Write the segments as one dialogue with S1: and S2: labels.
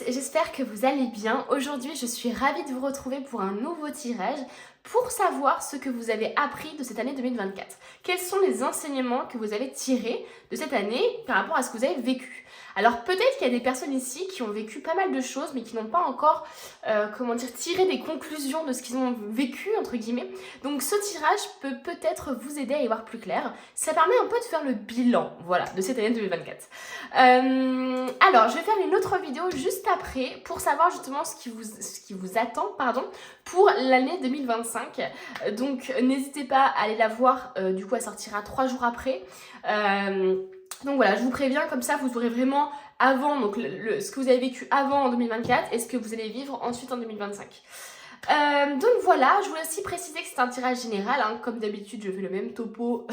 S1: j'espère que vous allez bien. Aujourd'hui, je suis ravie de vous retrouver pour un nouveau tirage pour savoir ce que vous avez appris de cette année 2024. Quels sont les enseignements que vous avez tirés de cette année par rapport à ce que vous avez vécu? Alors peut-être qu'il y a des personnes ici qui ont vécu pas mal de choses mais qui n'ont pas encore, tiré des conclusions de ce qu'ils ont vécu, entre guillemets. Donc ce tirage peut peut-être vous aider à y voir plus clair. Ça permet un peu de faire le bilan, voilà, de cette année 2024. Alors, je vais faire une autre vidéo juste après pour savoir justement ce qui vous attend, pour l'année 2025. Donc, n'hésitez pas à aller la voir. Du coup, elle sortira 3 jours après. Donc voilà, je vous préviens, comme ça, vous aurez vraiment avant, donc ce que vous avez vécu avant en 2024 et ce que vous allez vivre ensuite en 2025. Donc voilà, je voulais aussi préciser que c'est un tirage général, hein. Comme d'habitude je fais le même topo,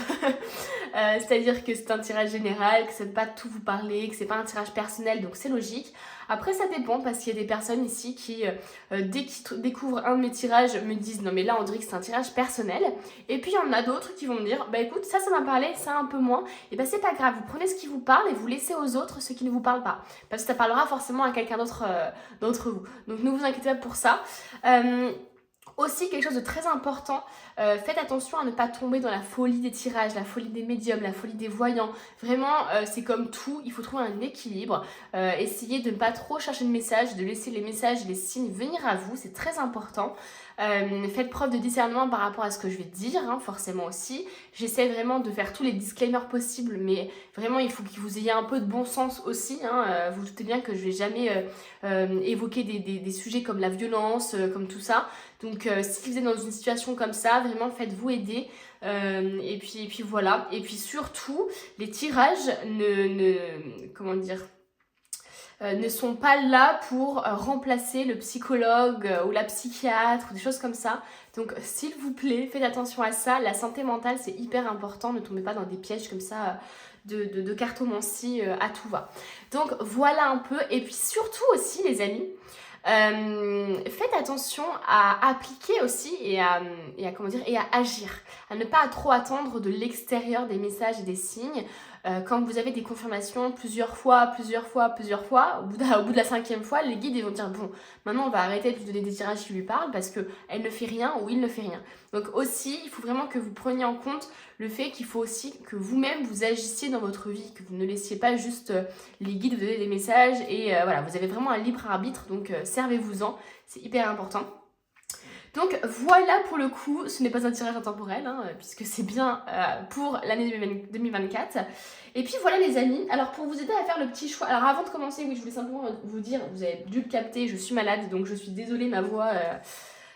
S1: c'est-à-dire que c'est un tirage général, que ça ne peut pas tout vous parler, que c'est pas un tirage personnel, donc c'est logique. Après ça dépend parce qu'il y a des personnes ici qui, dès qu'ils découvrent un de mes tirages, me disent non mais là on dirait que c'est un tirage personnel. Et puis il y en a d'autres qui vont me dire bah écoute ça m'a parlé, ça un peu moins, et bah c'est pas grave, vous prenez ce qui vous parle et vous laissez aux autres ce qui ne vous parle pas. Parce que ça parlera forcément à quelqu'un d'autre d'entre vous. Donc ne vous inquiétez pas pour ça. Aussi quelque chose de très important, faites attention à ne pas tomber dans la folie des tirages, la folie des médiums, la folie des voyants. Vraiment, c'est comme tout, il faut trouver un équilibre. Essayez de ne pas trop chercher de messages, de laisser les messages et les signes venir à vous, c'est très important. Faites preuve de discernement par rapport à ce que je vais dire, hein, forcément aussi. J'essaie vraiment de faire tous les disclaimers possibles, mais vraiment il faut que vous ayez un peu de bon sens aussi. Hein. Vous doutez bien que je vais jamais évoquer des sujets comme la violence, comme tout ça. Donc si vous êtes dans une situation comme ça, vraiment faites-vous aider. Et puis voilà. Et puis surtout, les tirages ne sont pas là pour remplacer le psychologue ou la psychiatre ou des choses comme ça. Donc s'il vous plaît, faites attention à ça. La santé mentale, c'est hyper important. Ne tombez pas dans des pièges comme ça de cartomancie à tout va. Donc voilà un peu. Et puis surtout aussi les amis, faites attention à appliquer aussi et à agir, à ne pas trop attendre de l'extérieur des messages et des signes. Quand vous avez des confirmations plusieurs fois, au bout de la 5e fois, les guides ils vont dire bon, maintenant on va arrêter de lui donner des tirages qui lui parlent parce qu'elle ne fait rien ou il ne fait rien. Donc aussi, il faut vraiment que vous preniez en compte le fait qu'il faut aussi que vous-même vous agissiez dans votre vie, que vous ne laissiez pas juste les guides vous donner des messages et voilà, vous avez vraiment un libre arbitre, donc servez-vous-en, c'est hyper important. Donc voilà pour le coup, ce n'est pas un tirage intemporel, hein, puisque c'est bien pour l'année 2024. Et puis voilà les amis, alors pour vous aider à faire le petit choix, alors avant de commencer, oui je voulais simplement vous dire, vous avez dû le capter, je suis malade, donc je suis désolée, ma voix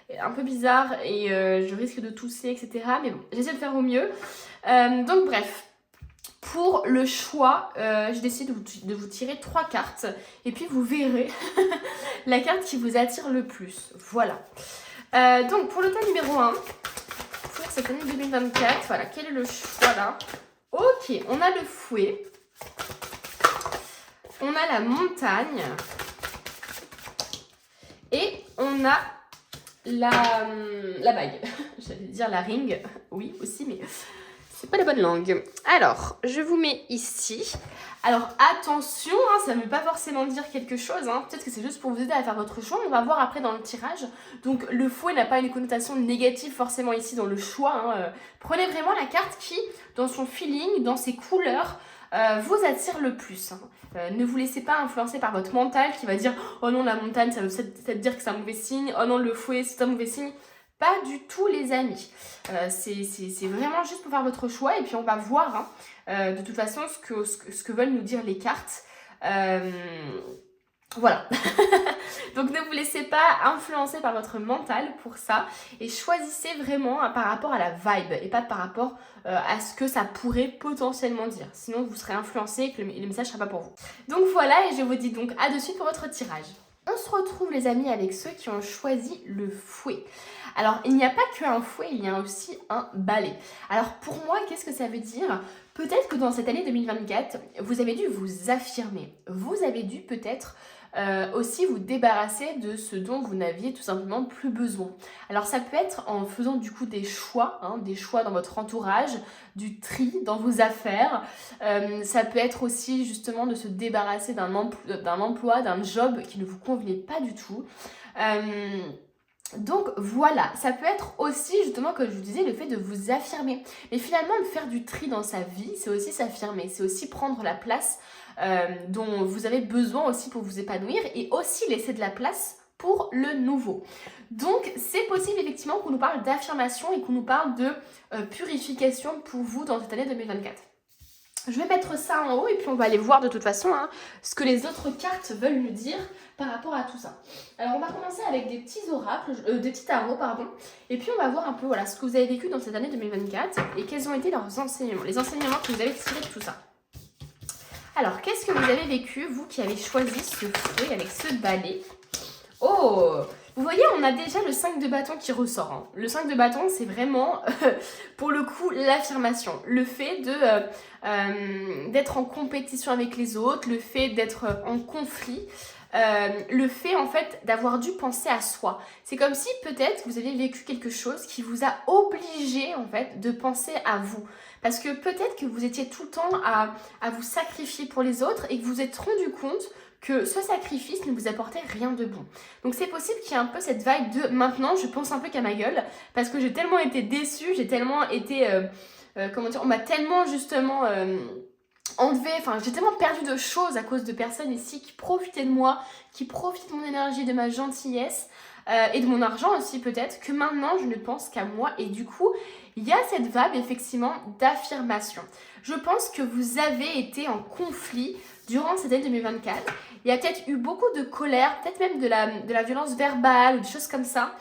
S1: est un peu bizarre et je risque de tousser, etc. Mais bon, j'essaie de faire au mieux. Donc bref. Pour le choix, j'ai décidé de vous tirer 3 cartes et puis vous verrez la carte qui vous attire le plus. Voilà. Donc pour le thème numéro 1, pour cette année 2024, voilà, quel est le choix là? Ok, on a le fouet, on a la montagne et on a la bague. J'allais dire la ring, oui aussi, mais c'est pas la bonne langue. Alors, je vous mets ici. Alors attention, hein, ça ne veut pas forcément dire quelque chose, hein. Peut-être que c'est juste pour vous aider à faire votre choix, on va voir après dans le tirage. Donc le fouet n'a pas une connotation négative forcément ici dans le choix, hein. Prenez vraiment la carte qui, dans son feeling, dans ses couleurs, vous attire le plus, hein. Ne vous laissez pas influencer par votre mental qui va dire « Oh non, la montagne, ça veut peut-être dire que c'est un mauvais signe. Oh non, le fouet, c'est un mauvais signe. » Pas du tout les amis, c'est vraiment juste pour faire votre choix et puis on va voir de toute façon ce que veulent nous dire les cartes. Voilà. Donc ne vous laissez pas influencer par votre mental pour ça et choisissez vraiment par rapport à la vibe et pas par rapport à ce que ça pourrait potentiellement dire. Sinon vous serez influencé et que le message ne sera pas pour vous. Donc voilà, et je vous dis donc à de suite pour votre tirage. On se retrouve les amis avec ceux qui ont choisi le fouet. Alors il n'y a pas qu'un fouet, il y a aussi un balai. Alors pour moi, qu'est-ce que ça veut dire? Peut-être que dans cette année 2024, vous avez dû vous affirmer. Vous avez dû peut-être aussi vous débarrasser de ce dont vous n'aviez tout simplement plus besoin. Alors ça peut être en faisant du coup des choix dans votre entourage, du tri dans vos affaires. Ça peut être aussi justement de se débarrasser d'un emploi, d'un job qui ne vous convenait pas du tout. Donc voilà, ça peut être aussi justement, comme je vous disais, le fait de vous affirmer. Mais finalement, de faire du tri dans sa vie, c'est aussi s'affirmer, c'est aussi prendre la place dont vous avez besoin aussi pour vous épanouir et aussi laisser de la place pour le nouveau. Donc c'est possible effectivement qu'on nous parle d'affirmation et qu'on nous parle de purification pour vous dans cette année 2024. Je vais mettre ça en haut et puis on va aller voir de toute façon ce que les autres cartes veulent nous dire par rapport à tout ça. Alors on va commencer avec des petits oracles, des petits tarots pardon, et puis on va voir un peu ce que vous avez vécu dans cette année 2024 et quels ont été leurs enseignements, les enseignements que vous avez tirés de tout ça. Alors qu'est-ce que vous avez vécu, vous qui avez choisi ce fouet avec ce balai? Oh, vous voyez, on a déjà le 5 de bâton qui ressort. Le 5 de bâton, c'est vraiment, pour le coup, l'affirmation. Le fait d'être en compétition avec les autres, le fait d'être en conflit, le fait, en fait, d'avoir dû penser à soi. C'est comme si, peut-être, vous avez vécu quelque chose qui vous a obligé, en fait, de penser à vous. Parce que peut-être que vous étiez tout le temps à vous sacrifier pour les autres et que vous vous êtes rendu compte que ce sacrifice ne vous apportait rien de bon. Donc c'est possible qu'il y ait un peu cette vibe de maintenant je pense un peu qu'à ma gueule parce que j'ai tellement été déçue, j'ai tellement été, on m'a tellement justement enlevé, enfin j'ai tellement perdu de choses à cause de personnes ici qui profitaient de moi, qui profitent de mon énergie, de ma gentillesse et de mon argent aussi peut-être, que maintenant je ne pense qu'à moi et du coup il y a cette vibe effectivement d'affirmation. Je pense que vous avez été en conflit durant cette année 2024. Il y a peut-être eu beaucoup de colère, peut-être même de la violence verbale ou des choses comme ça,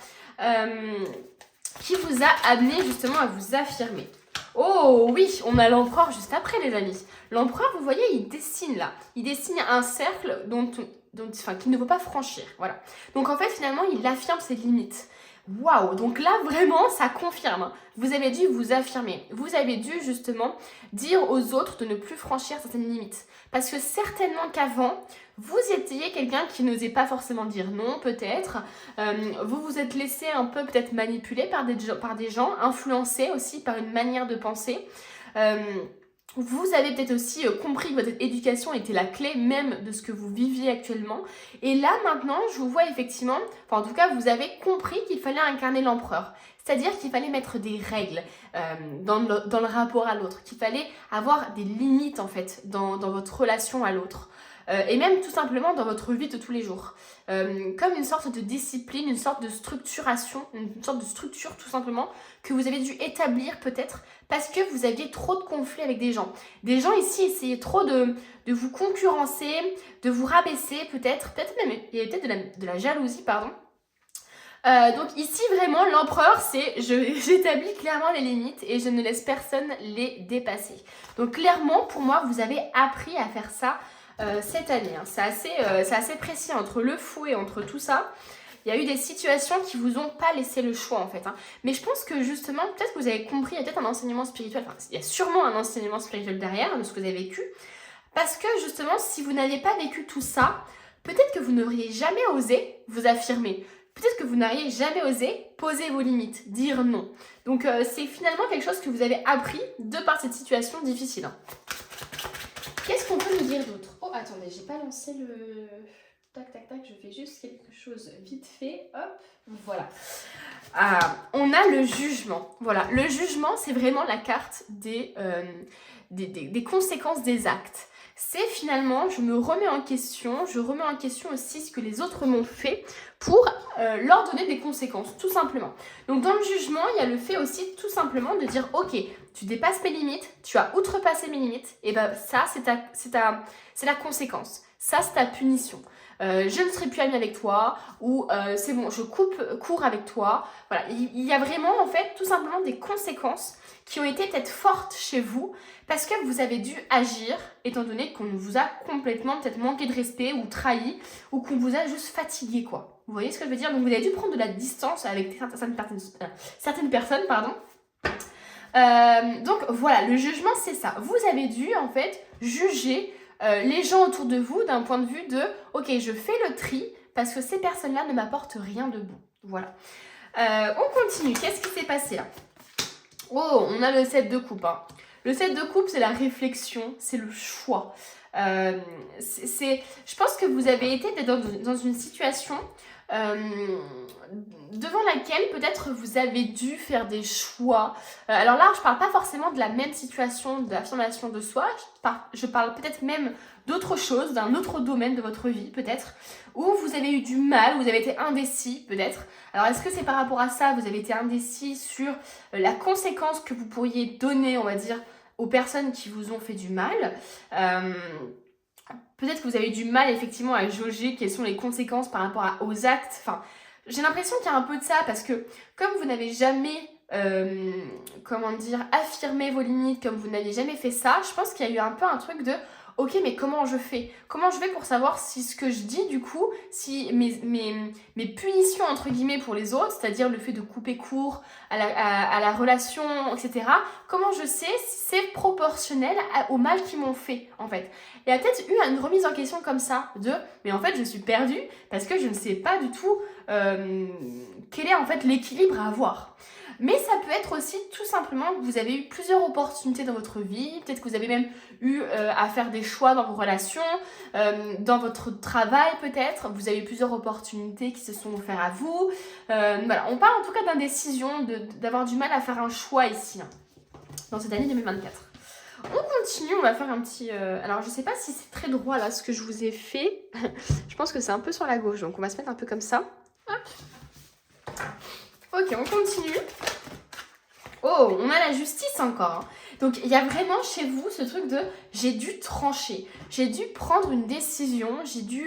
S1: qui vous a amené justement à vous affirmer. Oh oui, on a l'empereur juste après les amis. L'empereur, vous voyez, il dessine là. Il dessine un cercle qu'il ne veut pas franchir. Voilà. Donc en fait, finalement, il affirme ses limites. Waouh, donc là vraiment ça confirme, vous avez dû vous affirmer, vous avez dû justement dire aux autres de ne plus franchir certaines limites. Parce que certainement qu'avant, vous étiez quelqu'un qui n'osait pas forcément dire non peut-être, vous vous êtes laissé un peu peut-être manipuler par des gens, influencé aussi par une manière de penser. Vous avez peut-être aussi compris que votre éducation était la clé même de ce que vous viviez actuellement. Et là, maintenant, je vous vois effectivement, enfin en tout cas, vous avez compris qu'il fallait incarner l'empereur. C'est-à-dire qu'il fallait mettre des règles dans le rapport à l'autre, qu'il fallait avoir des limites en fait dans votre relation à l'autre. Et même tout simplement dans votre vie de tous les jours. Comme une sorte de discipline, une sorte de structuration, une sorte de structure tout simplement que vous avez dû établir peut-être parce que vous aviez trop de conflits avec des gens. Des gens ici essayaient trop de vous concurrencer, de vous rabaisser peut-être même, il y avait peut-être de la jalousie, pardon. Donc ici vraiment l'empereur c'est j'établis clairement les limites et je ne laisse personne les dépasser. Donc clairement pour moi vous avez appris à faire ça cette année. C'est assez précis entre le fou et entre tout ça. Il y a eu des situations qui vous ont pas laissé le choix en fait. Mais je pense que justement, peut-être que vous avez compris, il y a peut-être un enseignement spirituel, enfin il y a sûrement un enseignement spirituel derrière de ce que vous avez vécu. Parce que justement, si vous n'aviez pas vécu tout ça, peut-être que vous n'auriez jamais osé vous affirmer. Peut-être que vous n'auriez jamais osé poser vos limites, dire non. Donc c'est finalement quelque chose que vous avez appris de par cette situation difficile. Qu'est-ce qu'on peut nous dire d'autre? Oh, attendez, j'ai pas lancé le... Tac, tac, tac, je fais juste quelque chose vite fait. Hop, voilà. On a le jugement. Voilà, le jugement, c'est vraiment la carte des conséquences des actes. C'est finalement, je me remets en question, je remets en question aussi ce que les autres m'ont fait pour leur donner des conséquences, tout simplement. Donc dans le jugement, il y a le fait aussi tout simplement de dire, ok, tu dépasses mes limites, tu as outrepassé mes limites, et ben ça, c'est la conséquence. Ça, c'est ta punition. Je ne serai plus amie avec toi, ou c'est bon, je coupe court avec toi. Voilà, il y a vraiment en fait tout simplement des conséquences qui ont été peut-être fortes chez vous parce que vous avez dû agir étant donné qu'on vous a complètement peut-être manqué de respect ou trahi ou qu'on vous a juste fatigué quoi. Vous voyez ce que je veux dire? Donc vous avez dû prendre de la distance avec certaines personnes, pardon. Donc voilà, le jugement c'est ça. Vous avez dû en fait juger les gens autour de vous d'un point de vue de « Ok, je fais le tri parce que ces personnes-là ne m'apportent rien de bon. » Voilà. On continue. Qu'est-ce qui s'est passé là? Oh, on a le 7 de coupe. Hein. Le 7 de coupe, c'est la réflexion, c'est le choix. Je pense que vous avez été dans une situation devant laquelle peut-être vous avez dû faire des choix. Alors là, je parle pas forcément de la même situation d'affirmation de soi, je parle peut-être même d'autre chose, d'un autre domaine de votre vie peut-être, où vous avez eu du mal, vous avez été indécis peut-être. Alors est-ce que c'est par rapport à ça, vous avez été indécis sur la conséquence que vous pourriez donner, on va dire, aux personnes qui vous ont fait du mal. Peut-être que vous avez du mal effectivement à jauger quelles sont les conséquences par rapport aux actes. Enfin, j'ai l'impression qu'il y a un peu de ça parce que comme vous n'avez jamais, affirmé vos limites, comme vous n'avez jamais fait ça, je pense qu'il y a eu un peu un truc de ok, mais comment je fais? Comment je fais pour savoir si ce que je dis, du coup, si mes punitions, entre guillemets, pour les autres, c'est-à-dire le fait de couper court à la relation, etc., comment je sais si c'est proportionnel au mal qu'ils m'ont fait, en fait? Il y a peut-être eu une remise en question comme ça, mais en fait, je suis perdue parce que je ne sais pas du tout quel est, en fait, l'équilibre à avoir. Mais ça peut être aussi tout simplement que vous avez eu plusieurs opportunités dans votre vie, peut-être que vous avez même eu à faire des choix dans vos relations, dans votre travail peut-être, vous avez eu plusieurs opportunités qui se sont offertes à vous. Voilà, on parle en tout cas d'indécision, d'avoir du mal à faire un choix ici, hein, dans cette année 2024. On continue, on va faire un petit... Alors je sais pas si c'est très droit là ce que je vous ai fait, je pense que c'est un peu sur la gauche, donc on va se mettre un peu comme ça. Hop. Ok, on continue. Oh, on a la justice encore. Hein. Donc, il y a vraiment chez vous ce truc de j'ai dû trancher. J'ai dû prendre une décision. J'ai dû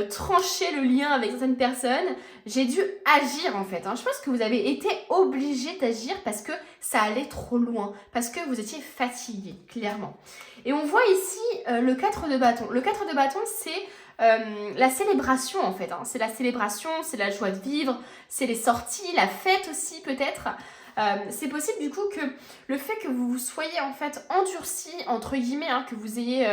S1: trancher le lien avec certaines personnes. J'ai dû agir en fait. Hein. Je pense que vous avez été obligé d'agir parce que ça allait trop loin. Parce que vous étiez fatigué, clairement. Et on voit ici le 4 de bâton. Le 4 de bâton, c'est... la célébration en fait, hein. C'est la célébration, c'est la joie de vivre, c'est les sorties, la fête aussi peut-être. C'est possible du coup que le fait que vous soyez en fait endurci entre guillemets, hein, que vous ayez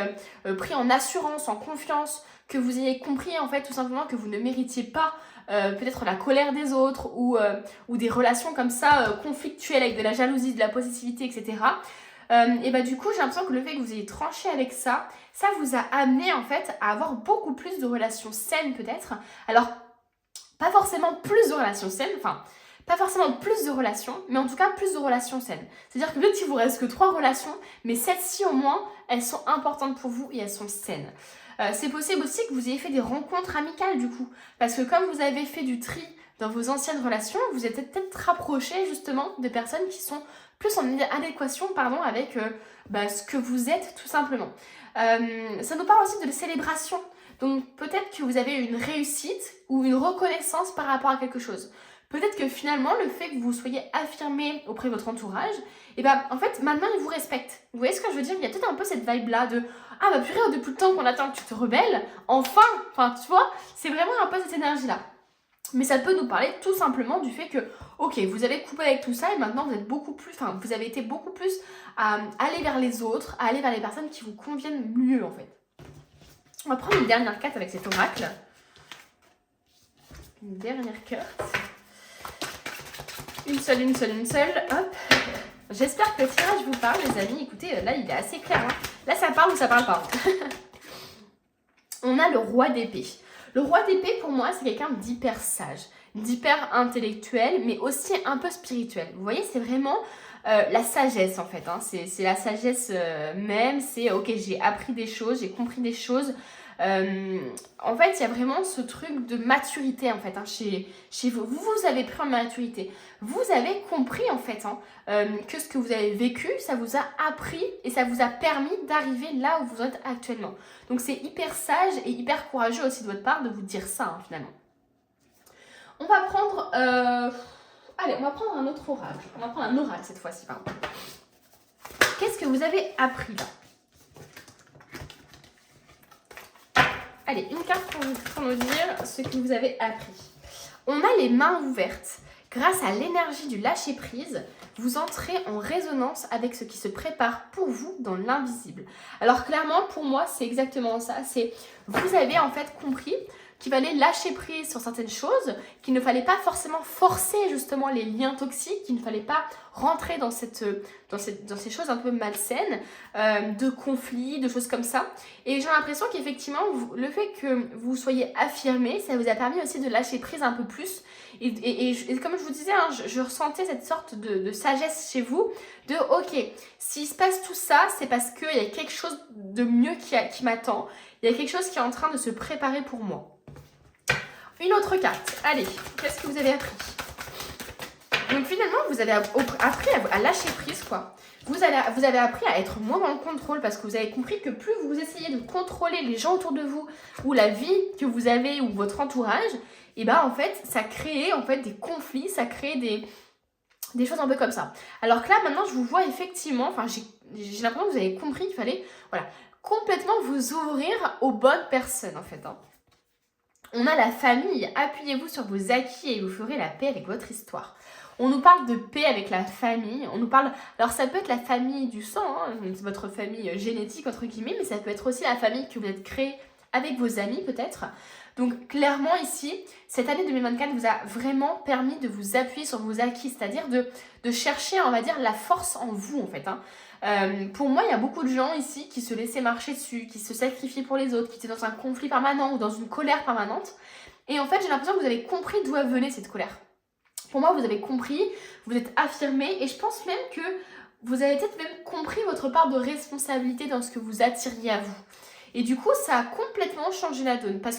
S1: pris en assurance, en confiance, que vous ayez compris en fait tout simplement que vous ne méritiez pas peut-être la colère des autres ou des relations comme ça conflictuelles avec de la jalousie, de la possessivité, etc. Et bah du coup j'ai l'impression que le fait que vous ayez tranché avec ça, ça vous a amené en fait à avoir beaucoup plus de relations saines peut-être. Alors pas forcément plus de relations saines, enfin pas forcément plus de relations, mais en tout cas plus de relations saines. C'est-à-dire que peut-être qu'il vous reste que 3 relations, mais celles-ci au moins, elles sont importantes pour vous et elles sont saines. C'est possible aussi que vous ayez fait des rencontres amicales du coup, parce que comme vous avez fait du tri dans vos anciennes relations, vous êtes peut-être rapproché justement de personnes qui sont plus en adéquation avec ce que vous êtes tout simplement. Ça nous parle aussi de célébration. Donc peut-être que vous avez une réussite ou une reconnaissance par rapport à quelque chose. Peut-être que finalement, le fait que vous soyez affirmé auprès de votre entourage, et ben en fait, maintenant, ils vous respectent. Vous voyez ce que je veux dire? Il y a peut-être un peu cette vibe-là de « Ah bah purée, depuis le temps qu'on attend que tu te rebelles, enfin !» Enfin, tu vois, c'est vraiment un peu cette énergie-là. Mais ça peut nous parler tout simplement du fait que, ok, vous avez coupé avec tout ça et maintenant vous êtes beaucoup plus, vous avez été beaucoup plus à aller vers les autres, à aller vers les personnes qui vous conviennent mieux en fait. On va prendre une dernière carte avec cet oracle. Une dernière carte. Une seule, hop. J'espère que le tirage vous parle, les amis. Écoutez, là, il est assez clair. Hein. Là, ça parle ou ça parle pas. On a le roi d'épée. Le roi d'épée, pour moi, c'est quelqu'un d'hyper sage, d'hyper intellectuel, mais aussi un peu spirituel. Vous voyez, c'est vraiment la sagesse, en fait. Hein. C'est la sagesse même. C'est, ok, j'ai appris des choses, j'ai compris des choses. En fait, il y a vraiment ce truc de maturité en fait hein, chez vous. Vous avez pris en maturité. Vous avez compris en fait que ce que vous avez vécu, ça vous a appris et ça vous a permis d'arriver là où vous êtes actuellement. Donc c'est hyper sage et hyper courageux aussi de votre part de vous dire ça hein, finalement. On va prendre... Allez, on va prendre un autre oracle. On va prendre un oracle cette fois-ci. Qu'est-ce que vous avez appris là ? Allez, une carte pour nous dire ce que vous avez appris. On a les mains ouvertes. grâce à l'énergie du lâcher-prise, vous entrez en résonance avec ce qui se prépare pour vous dans l'invisible. Alors clairement, pour moi, c'est exactement ça. C'est vous avez en fait compris qu'il fallait lâcher prise sur certaines choses, qu'il ne fallait pas forcément forcer justement les liens toxiques, qu'il ne fallait pas rentrer dans ces choses un peu malsaines, de conflits, de choses comme ça. Et j'ai l'impression qu'effectivement, le fait que vous soyez affirmé, ça vous a permis aussi de lâcher prise un peu plus. Et comme je vous disais, hein, je ressentais cette sorte de sagesse chez vous, de ok, s'il se passe tout ça, c'est parce qu'il y a quelque chose de mieux qui m'attend, il y a quelque chose qui est en train de se préparer pour moi. Une autre carte. Allez, qu'est-ce que vous avez appris? Donc finalement, vous avez appris à lâcher prise, quoi. Vous avez appris à être moins dans le contrôle parce que vous avez compris que plus vous essayez de contrôler les gens autour de vous ou la vie que vous avez ou votre entourage, et ben en fait, ça crée en fait des conflits, ça crée des choses un peu comme ça. Alors que là, maintenant, je vous vois effectivement, enfin, j'ai l'impression que vous avez compris qu'il fallait, voilà, complètement vous ouvrir aux bonnes personnes, en fait, hein. On a la famille, appuyez-vous sur vos acquis et vous ferez la paix avec votre histoire. On nous parle de paix avec la famille, on nous parle, alors ça peut être la famille du sang, hein, votre famille génétique entre guillemets, mais ça peut être aussi la famille que vous êtes créée avec vos amis peut-être. Donc clairement ici, cette année 2024 vous a vraiment permis de vous appuyer sur vos acquis, c'est-à-dire de chercher, on va dire, la force en vous en fait, hein. Pour moi, il y a beaucoup de gens ici qui se laissaient marcher dessus, qui se sacrifiaient pour les autres, qui étaient dans un conflit permanent ou dans une colère permanente. Et en fait, j'ai l'impression que vous avez compris d'où venait cette colère. Pour moi, vous avez compris, vous êtes affirmé et je pense même que vous avez peut-être même compris votre part de responsabilité dans ce que vous attiriez à vous. Et du coup, ça a complètement changé la donne, parce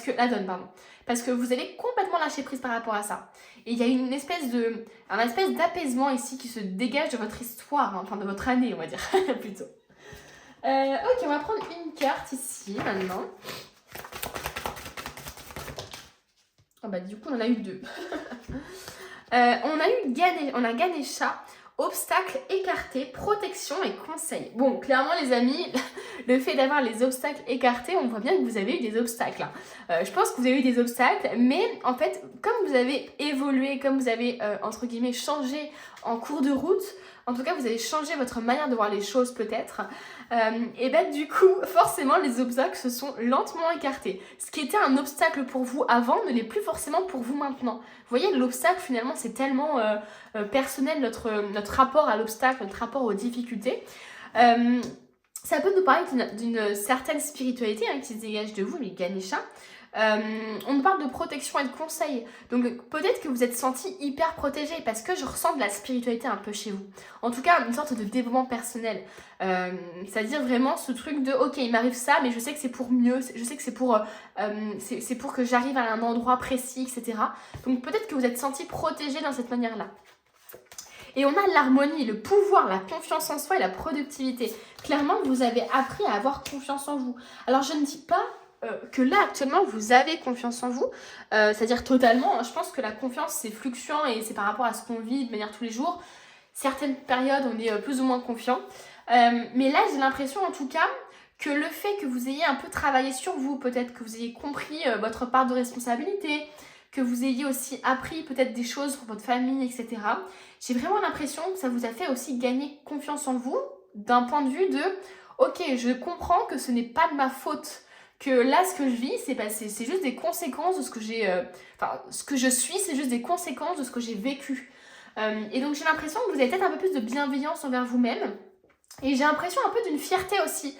S1: que vous avez complètement lâché prise par rapport à ça. Et il y a un espèce d'apaisement ici qui se dégage de votre histoire, hein, enfin de votre année, on va dire, plutôt. Ok, on va prendre une carte ici, maintenant. Oh bah du coup, on en a eu deux. On a Ganesha. Obstacles écartés, protection et conseils. Bon, clairement les amis, le fait d'avoir les obstacles écartés, on voit bien que vous avez eu des obstacles. Je pense que vous avez eu des obstacles, mais en fait, comme vous avez évolué, comme vous avez, entre guillemets, changé en cours de route, en tout cas, vous avez changé votre manière de voir les choses peut-être. Et ben du coup, forcément, les obstacles se sont lentement écartés. Ce qui était un obstacle pour vous avant ne l'est plus forcément pour vous maintenant. Vous voyez, l'obstacle, finalement, c'est tellement personnel, notre rapport à l'obstacle, notre rapport aux difficultés. Ça peut nous parler d'une certaine spiritualité hein, qui se dégage de vous, mais Ganesha. On nous parle de protection et de conseils. Donc peut-être que vous êtes senti hyper protégé parce que je ressens de la spiritualité un peu chez vous. En tout cas, une sorte de développement personnel. C'est-à-dire vraiment ce truc de ok, il m'arrive ça, mais je sais que c'est pour mieux, je sais que c'est pour que j'arrive à un endroit précis, etc. Donc peut-être que vous êtes senti protégé dans cette manière-là. Et on a l'harmonie, le pouvoir, la confiance en soi et la productivité. Clairement, vous avez appris à avoir confiance en vous. Alors je ne dis pas que là actuellement vous avez confiance en vous, c'est-à-dire totalement, hein. Je pense que la confiance c'est fluctuant et c'est par rapport à ce qu'on vit de manière tous les jours. Certaines périodes on est plus ou moins confiant, mais là j'ai l'impression en tout cas que le fait que vous ayez un peu travaillé sur vous, peut-être que vous ayez compris votre part de responsabilité, que vous ayez aussi appris peut-être des choses pour votre famille, etc. J'ai vraiment l'impression que ça vous a fait aussi gagner confiance en vous d'un point de vue de ok, je comprends que ce n'est pas de ma faute, que là ce que je vis c'est juste des conséquences de ce que j'ai ce que je suis, c'est juste des conséquences de ce que j'ai vécu. Et donc j'ai l'impression que vous avez peut-être un peu plus de bienveillance envers vous-même et j'ai l'impression un peu d'une fierté aussi.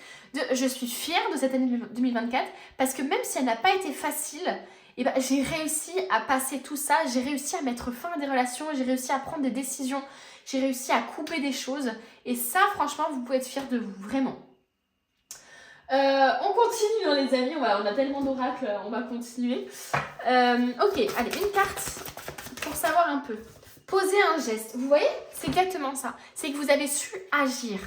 S1: Je suis fière de cette année 2024 parce que même si elle n'a pas été facile, et ben, j'ai réussi à passer tout ça, j'ai réussi à mettre fin à des relations, j'ai réussi à prendre des décisions, j'ai réussi à couper des choses et ça franchement vous pouvez être fiers de vous, vraiment. On continue hein, les amis, on a tellement d'oracles, on va continuer. Ok, allez, une carte pour savoir un peu. Poser un geste, vous voyez, c'est exactement ça. C'est que vous avez su agir.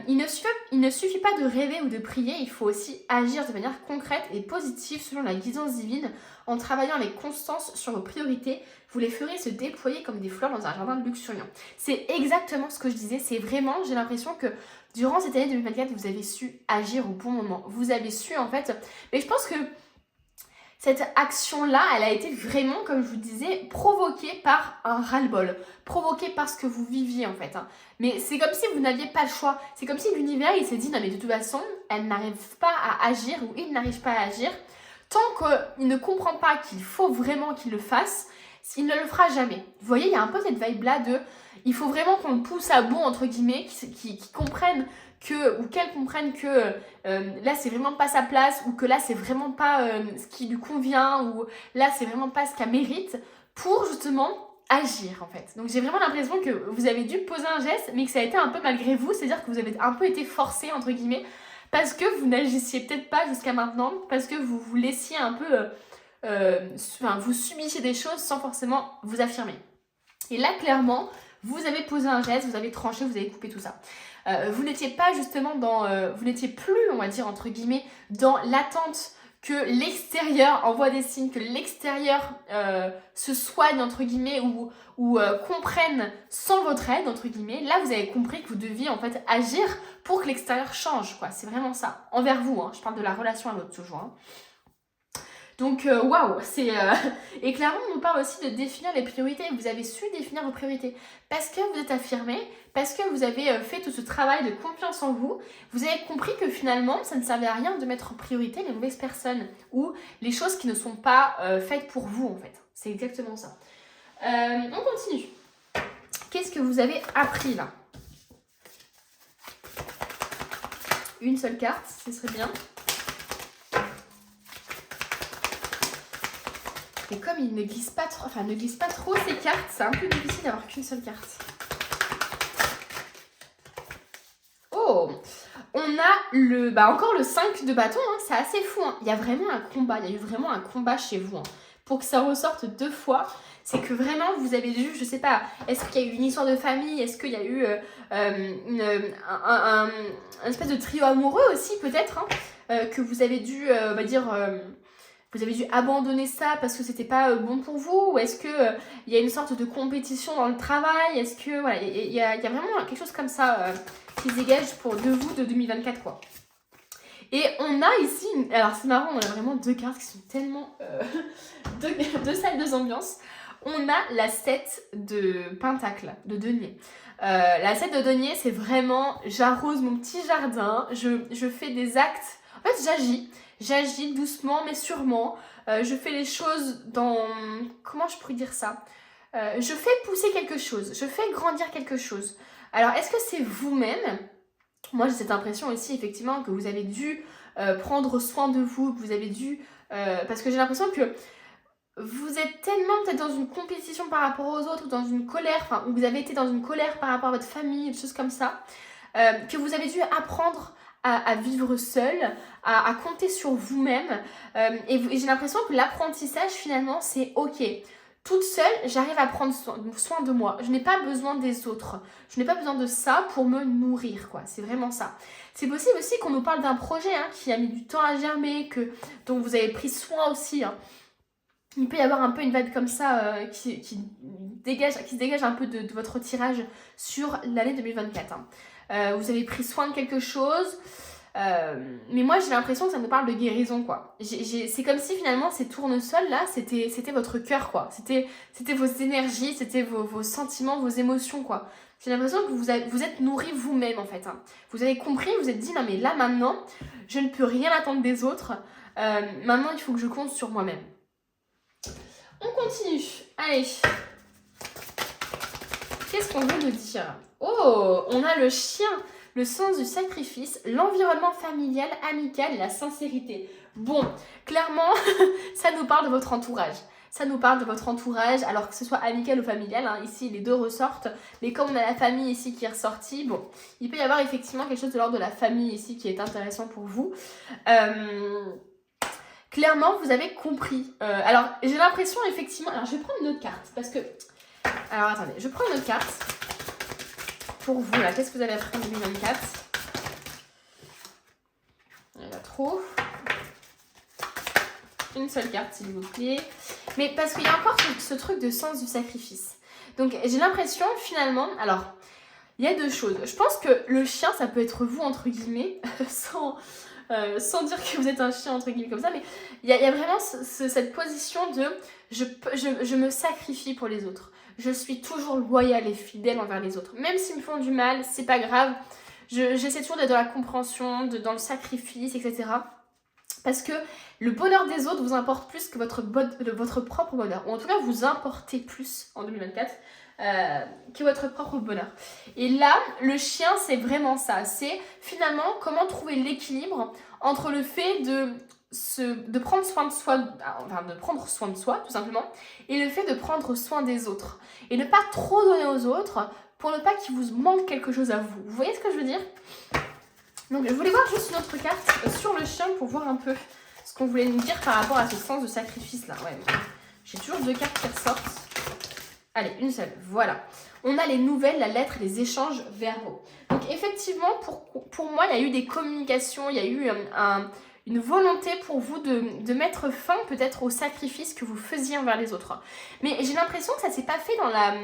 S1: Il ne suffit pas de rêver ou de prier, il faut aussi agir de manière concrète et positive selon la guidance divine. En travaillant avec constance sur vos priorités, vous les ferez se déployer comme des fleurs dans un jardin luxuriant. C'est exactement ce que je disais, c'est vraiment, j'ai l'impression que durant cette année 2024, vous avez su agir au bon moment. Vous avez su en fait, mais je pense que cette action-là, elle a été vraiment, comme je vous disais, provoquée par un ras-le-bol, provoquée par ce que vous viviez en fait. Mais c'est comme si vous n'aviez pas le choix. C'est comme si l'univers, il s'est dit, non mais de toute façon, elle n'arrive pas à agir ou il n'arrive pas à agir. Tant qu'il ne comprend pas qu'il faut vraiment qu'il le fasse, il ne le fera jamais. Vous voyez, il y a un peu cette vibe-là de, il faut vraiment qu'on le pousse à bout, entre guillemets, qu'il comprenne ou qu'elle comprenne que là c'est vraiment pas sa place, ou que là c'est vraiment pas ce qui lui convient, ou là c'est vraiment pas ce qu'elle mérite, pour justement agir en fait. Donc j'ai vraiment l'impression que vous avez dû poser un geste, mais que ça a été un peu malgré vous, c'est-à-dire que vous avez un peu été forcé, entre guillemets, parce que vous n'agissiez peut-être pas jusqu'à maintenant, parce que vous vous laissiez un peu, vous subissiez des choses sans forcément vous affirmer. Et là clairement, vous avez posé un geste, vous avez tranché, vous avez coupé tout ça. Vous n'étiez pas justement vous n'étiez plus, on va dire entre guillemets, dans l'attente que l'extérieur envoie des signes, que l'extérieur se soigne entre guillemets ou comprenne sans votre aide entre guillemets. Là vous avez compris que vous deviez en fait agir pour que l'extérieur change, quoi. C'est vraiment ça, envers vous, hein. Je parle de la relation à l'autre toujours, hein. Donc, waouh, et clairement, on nous parle aussi de définir les priorités. Vous avez su définir vos priorités parce que vous êtes affirmé, parce que vous avez fait tout ce travail de confiance en vous. Vous avez compris que finalement, ça ne servait à rien de mettre en priorité les mauvaises personnes ou les choses qui ne sont pas faites pour vous, en fait. C'est exactement ça. On continue. Qu'est-ce que vous avez appris, là? Une seule carte, ce serait bien. Et comme il ne glisse pas trop, ces cartes, c'est un peu difficile d'avoir qu'une seule carte. Oh, on a encore le 5 de bâton, hein, c'est assez fou. Hein. Il y a vraiment un combat, il y a eu vraiment un combat chez vous. Hein. Pour que ça ressorte 2 fois, c'est que vraiment vous avez dû, je sais pas, est-ce qu'il y a eu une histoire de famille, est-ce qu'il y a eu un espèce de trio amoureux aussi peut-être, hein, que vous avez dû, vous avez dû abandonner ça parce que c'était pas bon pour vous, ou est-ce que il y a une sorte de compétition dans le travail, est-ce que voilà, il y a vraiment quelque chose comme ça qui se dégage de vous de 2024 quoi. Et on a ici, alors c'est marrant, on a vraiment 2 cartes qui sont tellement deux salles, 2 ambiances. On a la 7 de Pentacle, de denier. La 7 de denier, c'est vraiment, j'arrose mon petit jardin, je fais des actes, en fait j'agis doucement mais sûrement, je fais les choses comment je pourrais dire ça, je fais pousser quelque chose, je fais grandir quelque chose. Alors est-ce que c'est vous-même? Moi j'ai cette impression aussi effectivement que vous avez dû prendre soin de vous, que vous avez dû, parce que j'ai l'impression que vous êtes tellement peut-être dans une compétition par rapport aux autres, ou dans une colère, ou vous avez été dans une colère par rapport à votre famille, des choses comme ça, que vous avez dû apprendre à vivre seul, à compter sur vous-même. Et j'ai l'impression que l'apprentissage finalement c'est ok. Toute seule, j'arrive à prendre soin de moi. Je n'ai pas besoin des autres. Je n'ai pas besoin de ça pour me nourrir, quoi. C'est vraiment ça. C'est possible aussi qu'on nous parle d'un projet qui a mis du temps à germer, dont vous avez pris soin aussi. Hein. Il peut y avoir un peu une vibe comme ça qui se dégage un peu de votre tirage sur l'année 2024. Hein. Vous avez pris soin de quelque chose. Mais moi j'ai l'impression que ça nous parle de guérison quoi. C'est comme si finalement ces tournesols là c'était votre cœur quoi. C'était vos énergies, c'était vos sentiments, vos émotions quoi. J'ai l'impression que vous êtes nourri vous-même en fait. Hein. Vous avez compris, vous êtes dit non mais là maintenant je ne peux rien attendre des autres. Maintenant il faut que je compte sur moi-même. On continue. Allez. Qu'est-ce qu'on veut nous dire? Oh, on a le chien. Le sens du sacrifice, l'environnement familial, amical et la sincérité. Bon, clairement, ça nous parle de votre entourage. Ça nous parle de votre entourage, alors que ce soit amical ou familial. Hein, ici, les 2 ressortent. Mais comme on a la famille ici qui est ressortie, bon, il peut y avoir effectivement quelque chose de l'ordre de la famille ici qui est intéressant pour vous. Clairement, vous avez compris. Alors, j'ai l'impression effectivement... Alors, je vais prendre une autre carte parce que... Alors, attendez, je prends une autre carte. Pour vous, là, qu'est-ce que vous avez appris en 2024? Il y en a trop. Une seule carte, s'il vous plaît. Mais parce qu'il y a encore ce truc de sens du sacrifice. Donc, j'ai l'impression, finalement... Alors, il y a 2 choses. Je pense que le chien, ça peut être vous, entre guillemets, sans sans dire que vous êtes un chien entre guillemets comme ça, mais il y a vraiment cette position de je me sacrifie pour les autres. Je suis toujours loyale et fidèle envers les autres. Même s'ils me font du mal, c'est pas grave. J'essaie toujours d'être dans la compréhension, dans le sacrifice, etc. Parce que le bonheur des autres vous importe plus que votre propre bonheur. Ou en tout cas, vous importez plus en 2024 que votre propre bonheur. Et là, le chien, c'est vraiment ça. C'est finalement comment trouver l'équilibre entre le fait de prendre soin de soi, enfin de prendre soin de soi tout simplement, et le fait de prendre soin des autres. Et ne pas trop donner aux autres pour ne pas qu'il vous manque quelque chose à vous. Vous voyez ce que je veux dire ? Donc je voulais voir juste une autre carte sur le chien pour voir un peu ce qu'on voulait nous dire par rapport à ce sens de sacrifice là. Ouais, j'ai toujours 2 cartes qui ressortent. Allez, une seule, voilà. On a les nouvelles, la lettre, les échanges verbaux. Donc effectivement, pour moi, il y a eu des communications, il y a eu une volonté pour vous de mettre fin peut-être au sacrifice que vous faisiez envers les autres. Mais j'ai l'impression que ça ne s'est pas fait dans la...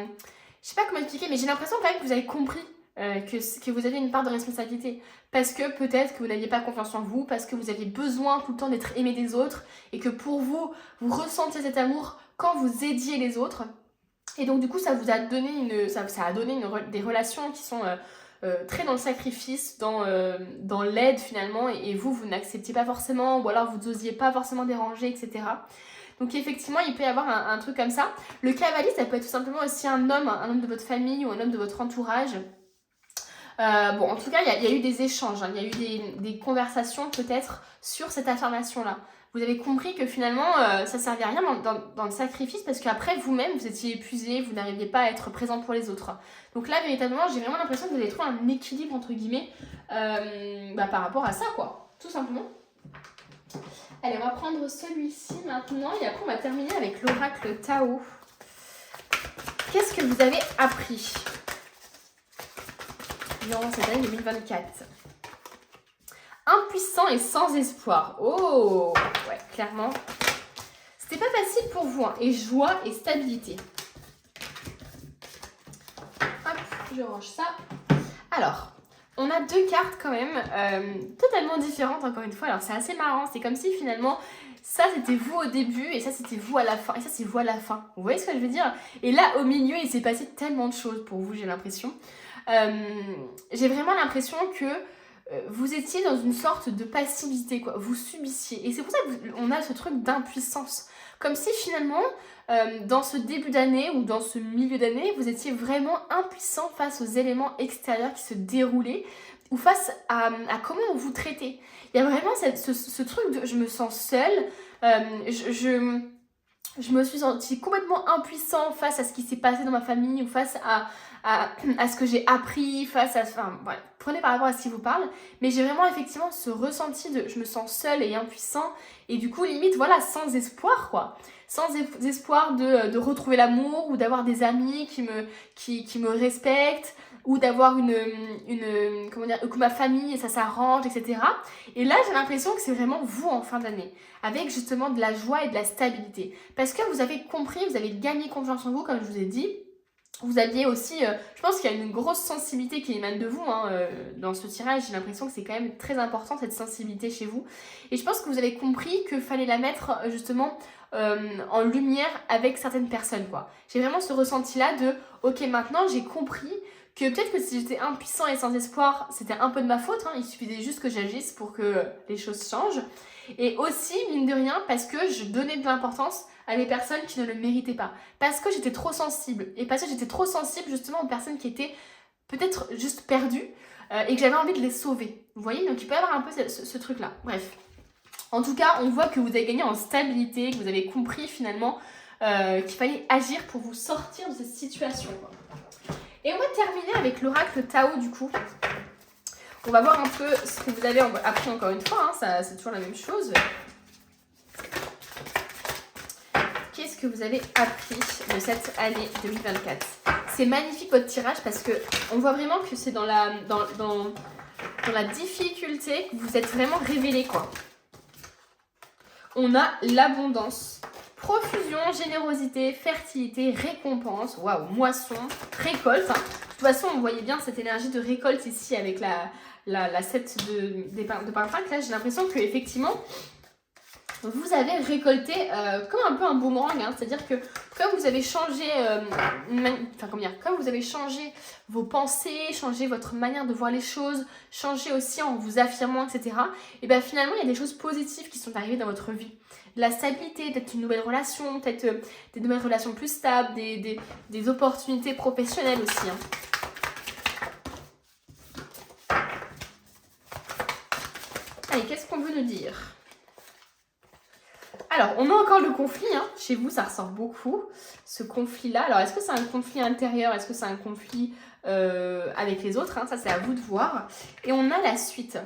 S1: Je sais pas comment expliquer, mais j'ai l'impression quand même que vous avez compris que vous avez une part de responsabilité. Parce que peut-être que vous n'aviez pas confiance en vous, parce que vous aviez besoin tout le temps d'être aimé des autres, et que pour vous, vous ressentiez cet amour quand vous aidiez les autres. Et donc du coup, ça vous a donné des relations qui sont très dans le sacrifice, dans l'aide finalement, et vous n'acceptiez pas forcément, ou alors vous n'osiez pas forcément déranger, etc. Donc effectivement, il peut y avoir un truc comme ça. Le cavalier, ça peut être tout simplement aussi un homme de votre famille ou un homme de votre entourage. Bon, en tout cas, il y a eu des échanges, hein, il y a eu des conversations peut-être sur cette affirmation-là. Vous avez compris que finalement, ça ne servait à rien dans le sacrifice parce qu'après, vous-même, vous étiez épuisé, vous n'arriviez pas à être présent pour les autres. Donc là, véritablement, j'ai vraiment l'impression que vous avez trouvé un équilibre, entre guillemets, par rapport à ça, quoi. Tout simplement. Allez, on va prendre celui-ci maintenant et après, on va terminer avec l'oracle Tao. Qu'est-ce que vous avez appris durant cette année 2024? Impuissant et sans espoir. Oh, ouais, clairement. C'était pas facile pour vous, hein. Et joie et stabilité. Hop, je range ça. Alors, on a 2 cartes quand même, totalement différentes encore une fois. Alors, c'est assez marrant. C'est comme si finalement, ça c'était vous au début et ça c'était vous à la fin. Et ça c'est vous à la fin. Vous voyez ce que je veux dire? Et là, au milieu, il s'est passé tellement de choses pour vous, j'ai l'impression. J'ai vraiment l'impression que vous étiez dans une sorte de passivité, quoi. Vous subissiez. Et c'est pour ça qu'on a ce truc d'impuissance. Comme si finalement, dans ce début d'année ou dans ce milieu d'année, vous étiez vraiment impuissant face aux éléments extérieurs qui se déroulaient ou face à comment on vous traitait. Il y a vraiment ce truc de je me sens seule, je me suis sentie complètement impuissant face à ce qui s'est passé dans ma famille ou face à ce que j'ai appris, enfin, voilà, prenez par rapport à ce qui vous parle, mais j'ai vraiment effectivement ce ressenti de je me sens seule et impuissant, et du coup, limite, voilà, sans espoir, quoi. Sans espoir de retrouver l'amour, ou d'avoir des amis qui me respectent, ou d'avoir comment dire, que ma famille, ça s'arrange, etc. Et là, j'ai l'impression que c'est vraiment vous en fin d'année, avec justement de la joie et de la stabilité. Parce que vous avez compris, vous avez gagné confiance en vous, comme je vous ai dit. Vous aviez aussi, je pense qu'il y a une grosse sensibilité qui émane de vous, hein, dans ce tirage. J'ai l'impression que c'est quand même très important, cette sensibilité chez vous. Et je pense que vous avez compris qu'il fallait la mettre justement en lumière avec certaines personnes, quoi. J'ai vraiment ce ressenti-là de, ok, maintenant j'ai compris que peut-être que si j'étais impuissant et sans espoir, c'était un peu de ma faute, hein. Il suffisait juste que j'agisse pour que les choses changent. Et aussi, mine de rien, parce que je donnais de l'importance à des personnes qui ne le méritaient pas. Parce que j'étais trop sensible. Et parce que j'étais trop sensible justement aux personnes qui étaient peut-être juste perdues et que j'avais envie de les sauver. Vous voyez? Donc il peut y avoir un peu ce truc-là. Bref. En tout cas, on voit que vous avez gagné en stabilité, que vous avez compris finalement qu'il fallait agir pour vous sortir de cette situation, quoi. Et on va terminer avec l'oracle Tao du coup. On va voir un peu ce que vous avez appris encore une fois, hein, c'est toujours la même chose. Qu'est-ce que vous avez appris de cette année 2024? C'est magnifique votre tirage parce que on voit vraiment que c'est dans la difficulté que vous êtes vraiment révélé, quoi. On a l'abondance, profusion, générosité, fertilité, récompense, waouh, moisson, récolte. De toute façon, on voyait bien cette énergie de récolte ici avec la set de pentacle, là j'ai l'impression que effectivement vous avez récolté comme un peu un boomerang, hein, c'est-à-dire que comme vous avez changé, comme vous avez changé vos pensées, changé votre manière de voir les choses, changé aussi en vous affirmant, etc. Et bien finalement il y a des choses positives qui sont arrivées dans votre vie. De la stabilité, peut-être une nouvelle relation, peut-être des nouvelles relations plus stables, des opportunités professionnelles aussi. Hein. Allez, qu'est-ce qu'on veut nous dire ? Alors, on a encore le conflit, hein. Chez vous, ça ressort beaucoup, ce conflit-là. Alors, est-ce que c'est un conflit intérieur? Est-ce que c'est un conflit avec les autres, hein? Ça, c'est à vous de voir. Et on a la suite.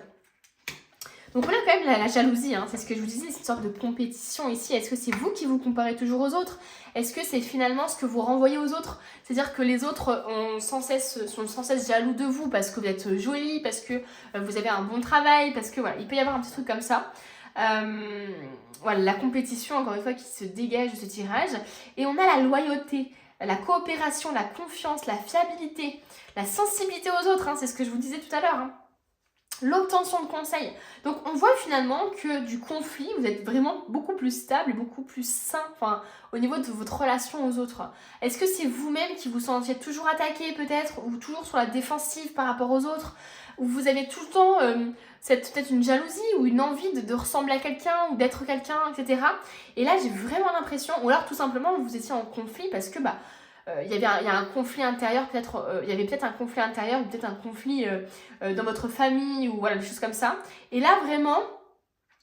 S1: Donc, on a quand même la jalousie, hein. C'est ce que je vous disais, c'est une sorte de compétition ici. Est-ce que c'est vous qui vous comparez toujours aux autres? Est-ce que c'est finalement ce que vous renvoyez aux autres? C'est-à-dire que les autres sont sans cesse jaloux de vous parce que vous êtes jolie, parce que vous avez un bon travail, parce que voilà, il peut y avoir un petit truc comme ça. Voilà, la compétition encore une fois qui se dégage de ce tirage. Et on a la loyauté, la coopération, la confiance, la fiabilité, la sensibilité aux autres, hein, c'est ce que je vous disais tout à l'heure, hein. L'obtention de conseils. Donc on voit finalement que du conflit, vous êtes vraiment beaucoup plus stable et beaucoup plus sain, enfin, au niveau de votre relation aux autres. Est-ce que c'est vous-même qui vous sentiez toujours attaqué peut-être, ou toujours sur la défensive par rapport aux autres, ou vous avez tout le temps peut-être une jalousie ou une envie de ressembler à quelqu'un ou d'être quelqu'un, etc. Et là j'ai vraiment l'impression, ou alors tout simplement vous étiez en conflit parce que il y a un conflit intérieur, il y avait peut-être un conflit intérieur, ou peut-être un conflit dans votre famille, ou voilà, des choses comme ça. Et là, vraiment,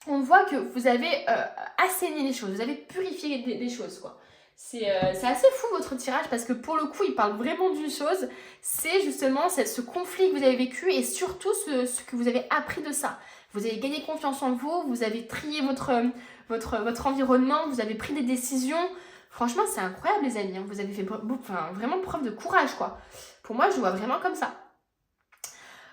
S1: on voit que vous avez assaini les choses, vous avez purifié des choses, quoi. C'est assez fou votre tirage, parce que pour le coup, il parle vraiment d'une chose, c'est justement ce conflit que vous avez vécu, et surtout ce que vous avez appris de ça. Vous avez gagné confiance en vous, vous avez trié votre environnement, vous avez pris des décisions. Franchement, c'est incroyable, les amis. Vous avez fait vraiment preuve de courage, quoi. Pour moi, je vois vraiment comme ça.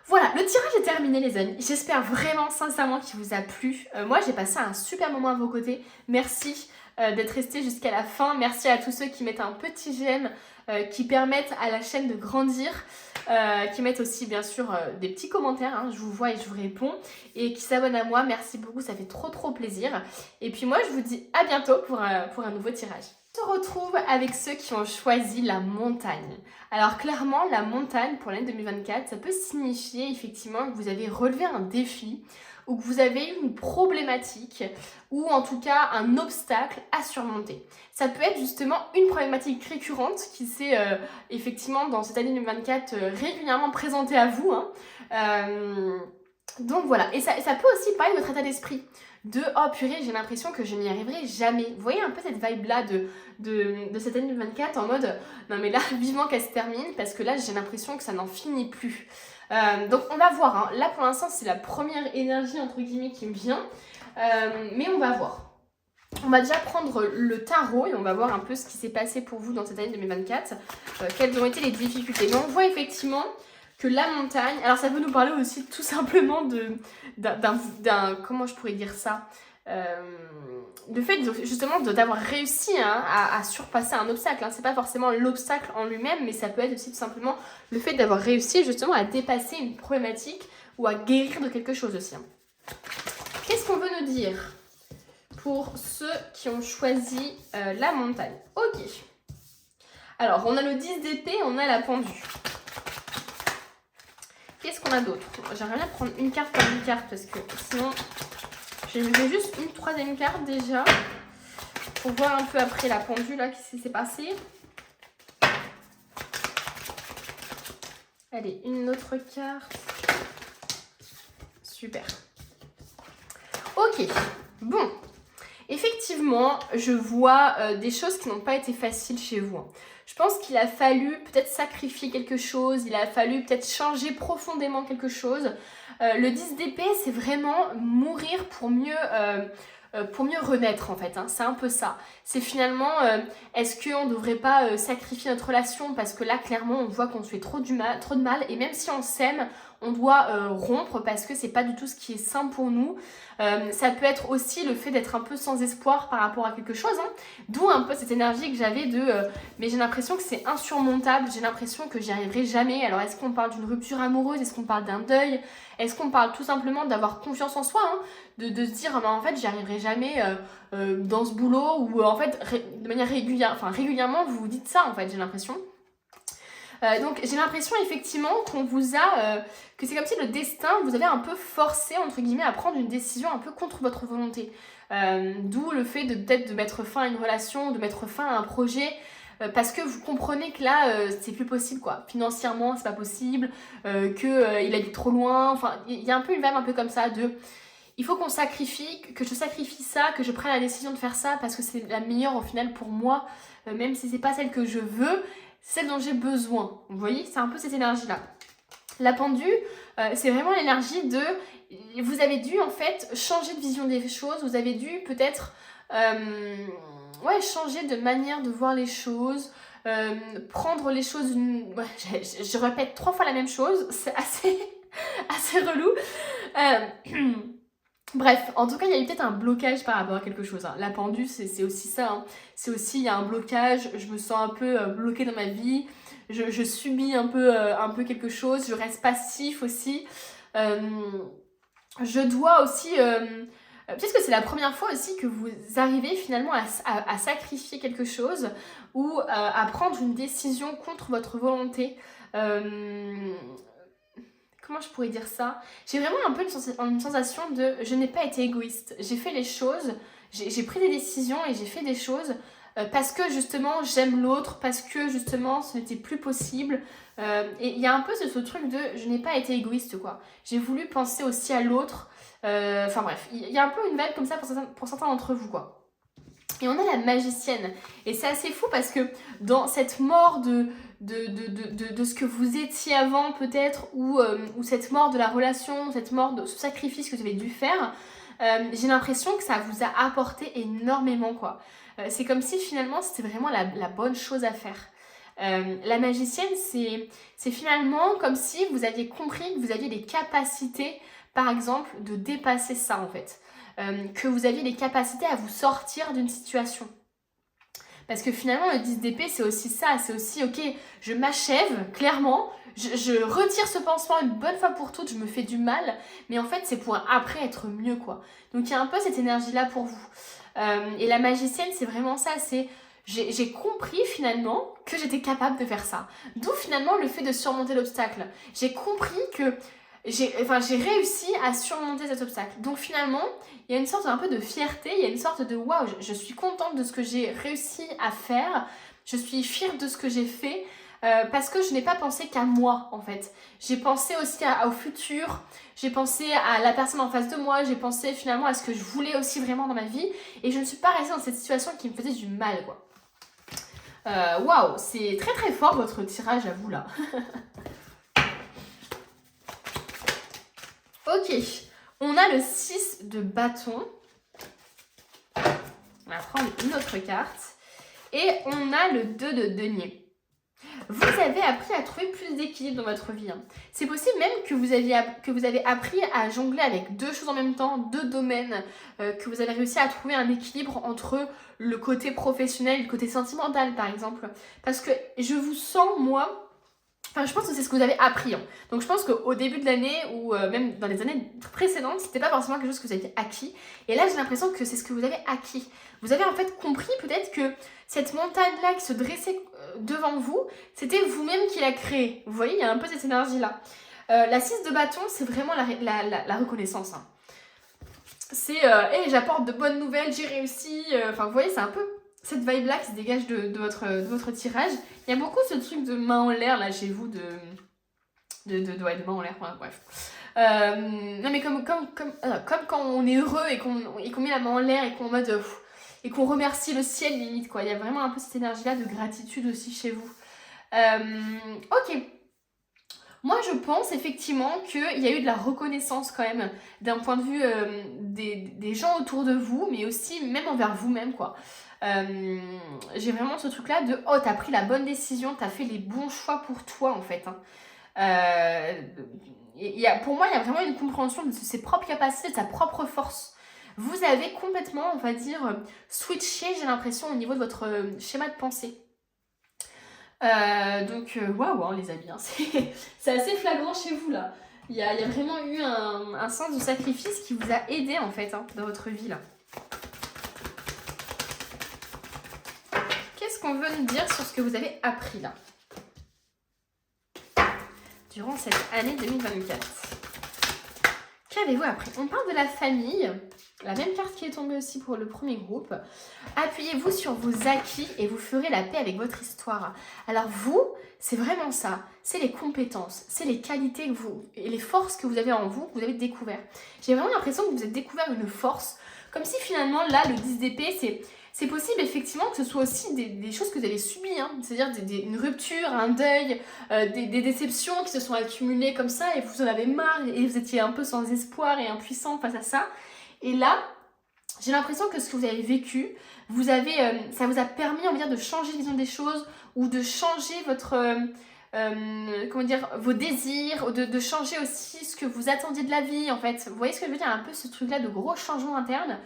S1: Voilà, le tirage est terminé, les amis. J'espère vraiment, sincèrement, qu'il vous a plu. Moi, j'ai passé un super moment à vos côtés. Merci d'être restés jusqu'à la fin. Merci à tous ceux qui mettent un petit j'aime, qui permettent à la chaîne de grandir, qui mettent aussi, bien sûr, des petits commentaires. Hein. Je vous vois et je vous réponds. Et qui s'abonnent à moi. Merci beaucoup, ça fait trop plaisir. Et puis moi, je vous dis à bientôt pour un nouveau tirage. On se retrouve avec ceux qui ont choisi la montagne. Alors clairement, la montagne pour l'année 2024, ça peut signifier effectivement que vous avez relevé un défi ou que vous avez eu une problématique ou en tout cas un obstacle à surmonter. Ça peut être justement une problématique récurrente qui s'est effectivement dans cette année 2024 régulièrement présentée à vous. Hein. Donc voilà, et ça peut aussi parler de votre état d'esprit. De « Oh purée, j'ai l'impression que je n'y arriverai jamais ». Vous voyez un peu cette vibe-là de cette année 2024 en mode « Non mais là, vivement qu'elle se termine parce que là, j'ai l'impression que ça n'en finit plus ». Donc on va voir, hein. Là pour l'instant, c'est la première énergie entre guillemets qui me vient. Mais on va voir. On va déjà prendre le tarot et on va voir un peu ce qui s'est passé pour vous dans cette année 2024. Quelles ont été les difficultés. Mais on voit effectivement que la montagne, alors ça peut nous parler aussi tout simplement d'un comment je pourrais dire ça, le fait justement d'avoir réussi, hein, à surpasser un obstacle, hein. C'est pas forcément l'obstacle en lui-même, mais ça peut être aussi tout simplement le fait d'avoir réussi justement à dépasser une problématique ou à guérir de quelque chose aussi, hein. Qu'est-ce qu'on veut nous dire pour ceux qui ont choisi la montagne? Ok, alors on a le 10 d'épée, on a la pendule. Qu'est-ce qu'on a d'autre? J'aimerais bien prendre une carte par une carte parce que sinon je vais juste une troisième carte déjà pour voir un peu après la pendule là qu'est-ce qui s'est passé. Allez, une autre carte. Super. Ok, bon. Effectivement, je vois des choses qui n'ont pas été faciles chez vous, hein. Je pense qu'il a fallu peut-être sacrifier quelque chose, il a fallu peut-être changer profondément quelque chose. Le 10 d'épée, c'est vraiment mourir pour mieux renaître en fait, hein. C'est un peu ça. C'est finalement, est-ce qu'on ne devrait pas sacrifier notre relation parce que là, clairement, on voit qu'on se fait trop de mal et même si on s'aime, on doit rompre parce que c'est pas du tout ce qui est sain pour nous. Ça peut être aussi le fait d'être un peu sans espoir par rapport à quelque chose, hein. D'où un peu cette énergie que j'avais de mais j'ai l'impression que c'est insurmontable, j'ai l'impression que j'y arriverai jamais. Alors est-ce qu'on parle d'une rupture amoureuse, est-ce qu'on parle d'un deuil, est-ce qu'on parle tout simplement d'avoir confiance en soi, hein, de se dire bah, en fait j'y arriverai jamais dans ce boulot, ou en fait de manière régulière, enfin régulièrement vous vous dites ça en fait, j'ai l'impression. Donc j'ai l'impression effectivement qu'on vous a, que c'est comme si le destin vous avait un peu forcé entre guillemets à prendre une décision un peu contre votre volonté. D'où le fait de peut-être de mettre fin à une relation, de mettre fin à un projet, parce que vous comprenez que là c'est plus possible quoi. Financièrement c'est pas possible, qu'il habite trop loin, enfin il y a un peu une vibe un peu comme ça de il faut qu'on sacrifie, que je sacrifie ça, que je prenne la décision de faire ça parce que c'est la meilleure au final pour moi, même si c'est pas celle que je veux, c'est celle dont j'ai besoin. Vous voyez, c'est un peu cette énergie-là. La pendule, c'est vraiment l'énergie de... Vous avez dû en fait changer de vision des choses, vous avez dû peut-être changer de manière de voir les choses, prendre les choses... je répète 3 fois la même chose, c'est assez relou. Bref, en tout cas, il y a eu peut-être un blocage par rapport à quelque chose, hein. La pendule, c'est aussi ça, hein. C'est aussi, il y a un blocage, je me sens un peu bloquée dans ma vie, je subis un peu quelque chose, je reste passif aussi. Je dois aussi... peut-être que c'est la première fois aussi que vous arrivez finalement à sacrifier quelque chose ou à prendre une décision contre votre volonté. Comment je pourrais dire ça? J'ai vraiment un peu une sensation de je n'ai pas été égoïste. J'ai fait les choses, j'ai pris des décisions et j'ai fait des choses parce que justement j'aime l'autre, parce que justement ce n'était plus possible. Et il y a un peu ce truc de je n'ai pas été égoïste quoi. J'ai voulu penser aussi à l'autre. Enfin bref, il y a un peu une vibe comme ça pour certains d'entre vous quoi. Et on a la magicienne. Et c'est assez fou parce que dans cette mort de ce que vous étiez avant peut-être, ou cette mort de la relation, cette mort de ce sacrifice que vous avez dû faire, j'ai l'impression que ça vous a apporté énormément quoi. C'est comme si finalement c'était vraiment la bonne chose à faire. La magicienne, c'est finalement comme si vous aviez compris que vous aviez les capacités, par exemple, de dépasser ça en fait. Que vous aviez les capacités à vous sortir d'une situation. Parce que finalement, le 10 d'épée, c'est aussi ça. C'est aussi, ok, je m'achève, clairement. Je retire ce pansement une bonne fois pour toutes. Je me fais du mal. Mais en fait, c'est pour après être mieux, quoi. Donc, il y a un peu cette énergie-là pour vous. Et la magicienne, c'est vraiment ça. C'est... J'ai compris finalement que j'étais capable de faire ça. D'où finalement le fait de surmonter l'obstacle. J'ai compris que j'ai réussi à surmonter cet obstacle. Donc finalement, il y a une sorte un peu de fierté, il y a une sorte de waouh, je suis contente de ce que j'ai réussi à faire, je suis fière de ce que j'ai fait, parce que je n'ai pas pensé qu'à moi en fait. J'ai pensé aussi au futur, j'ai pensé à la personne en face de moi, j'ai pensé finalement à ce que je voulais aussi vraiment dans ma vie, et je ne suis pas restée dans cette situation qui me faisait du mal quoi. Waouh, c'est très très fort votre tirage à vous là. Ok, on a le 6 de bâton. On va prendre une autre carte. Et on a le 2 de denier. Vous avez appris à trouver plus d'équilibre dans votre vie. C'est possible même que vous avez appris à jongler avec 2 choses en même temps, 2 domaines, que vous avez réussi à trouver un équilibre entre le côté professionnel et le côté sentimental par exemple. Parce que je vous sens, moi... Enfin, je pense que c'est ce que vous avez appris. Donc, je pense qu'au début de l'année ou même dans les années précédentes, c'était pas forcément quelque chose que vous aviez acquis. Et là, j'ai l'impression que c'est ce que vous avez acquis. Vous avez en fait compris peut-être que cette montagne-là qui se dressait devant vous, c'était vous-même qui l'a créée. Vous voyez, il y a un peu cette énergie-là. La 6 de bâton, c'est vraiment la reconnaissance. C'est hey, j'apporte de bonnes nouvelles, j'ai réussi. Enfin, vous voyez, c'est un peu cette vibe-là qui se dégage de votre tirage. Il y a beaucoup ce truc de main en l'air là chez vous, de main en l'air, bref. Non mais comme quand on est heureux et qu'on met la main en l'air et qu'on mode et qu'on remercie le ciel limite quoi. Il y a vraiment un peu cette énergie-là de gratitude aussi chez vous. Ok. Moi, je pense effectivement qu'il y a eu de la reconnaissance quand même d'un point de vue des gens autour de vous, mais aussi même envers vous-même quoi. J'ai vraiment ce truc là de oh t'as pris la bonne décision, t'as fait les bons choix pour toi en fait. pour moi, il y a vraiment une compréhension de ses propres capacités, de sa propre force. Vous avez complètement, on va dire, switché, j'ai l'impression, au niveau de votre schéma de pensée. Donc, waouh, les amis, hein, c'est assez flagrant chez vous, là. Il y a vraiment eu un sens de sacrifice qui vous a aidé, en fait, hein, dans votre vie, là. Qu'est-ce qu'on veut nous dire sur ce que vous avez appris, là, durant cette année 2024? Qu'avez-vous appris? On parle de la famille, la même carte qui est tombée aussi pour le premier groupe. Appuyez-vous sur vos acquis et vous ferez la paix avec votre histoire. Alors vous, c'est vraiment ça, c'est les compétences, c'est les qualités que vous, et les forces que vous avez en vous, que vous avez découvert. J'ai vraiment l'impression que vous avez découvert une force, comme si finalement là, le 10 d'épée, c'est possible effectivement que ce soit aussi des choses que vous avez subies, hein. C'est-à-dire une rupture, un deuil, des déceptions qui se sont accumulées comme ça et vous en avez marre et vous étiez un peu sans espoir et impuissant face à ça. Et là, j'ai l'impression que ce que vous avez vécu, ça vous a permis, on va dire, de changer la vision des choses ou de changer votre, vos désirs, de changer aussi ce que vous attendiez de la vie, en fait. Vous voyez ce que je veux dire? Un peu ce truc-là de gros changements internes.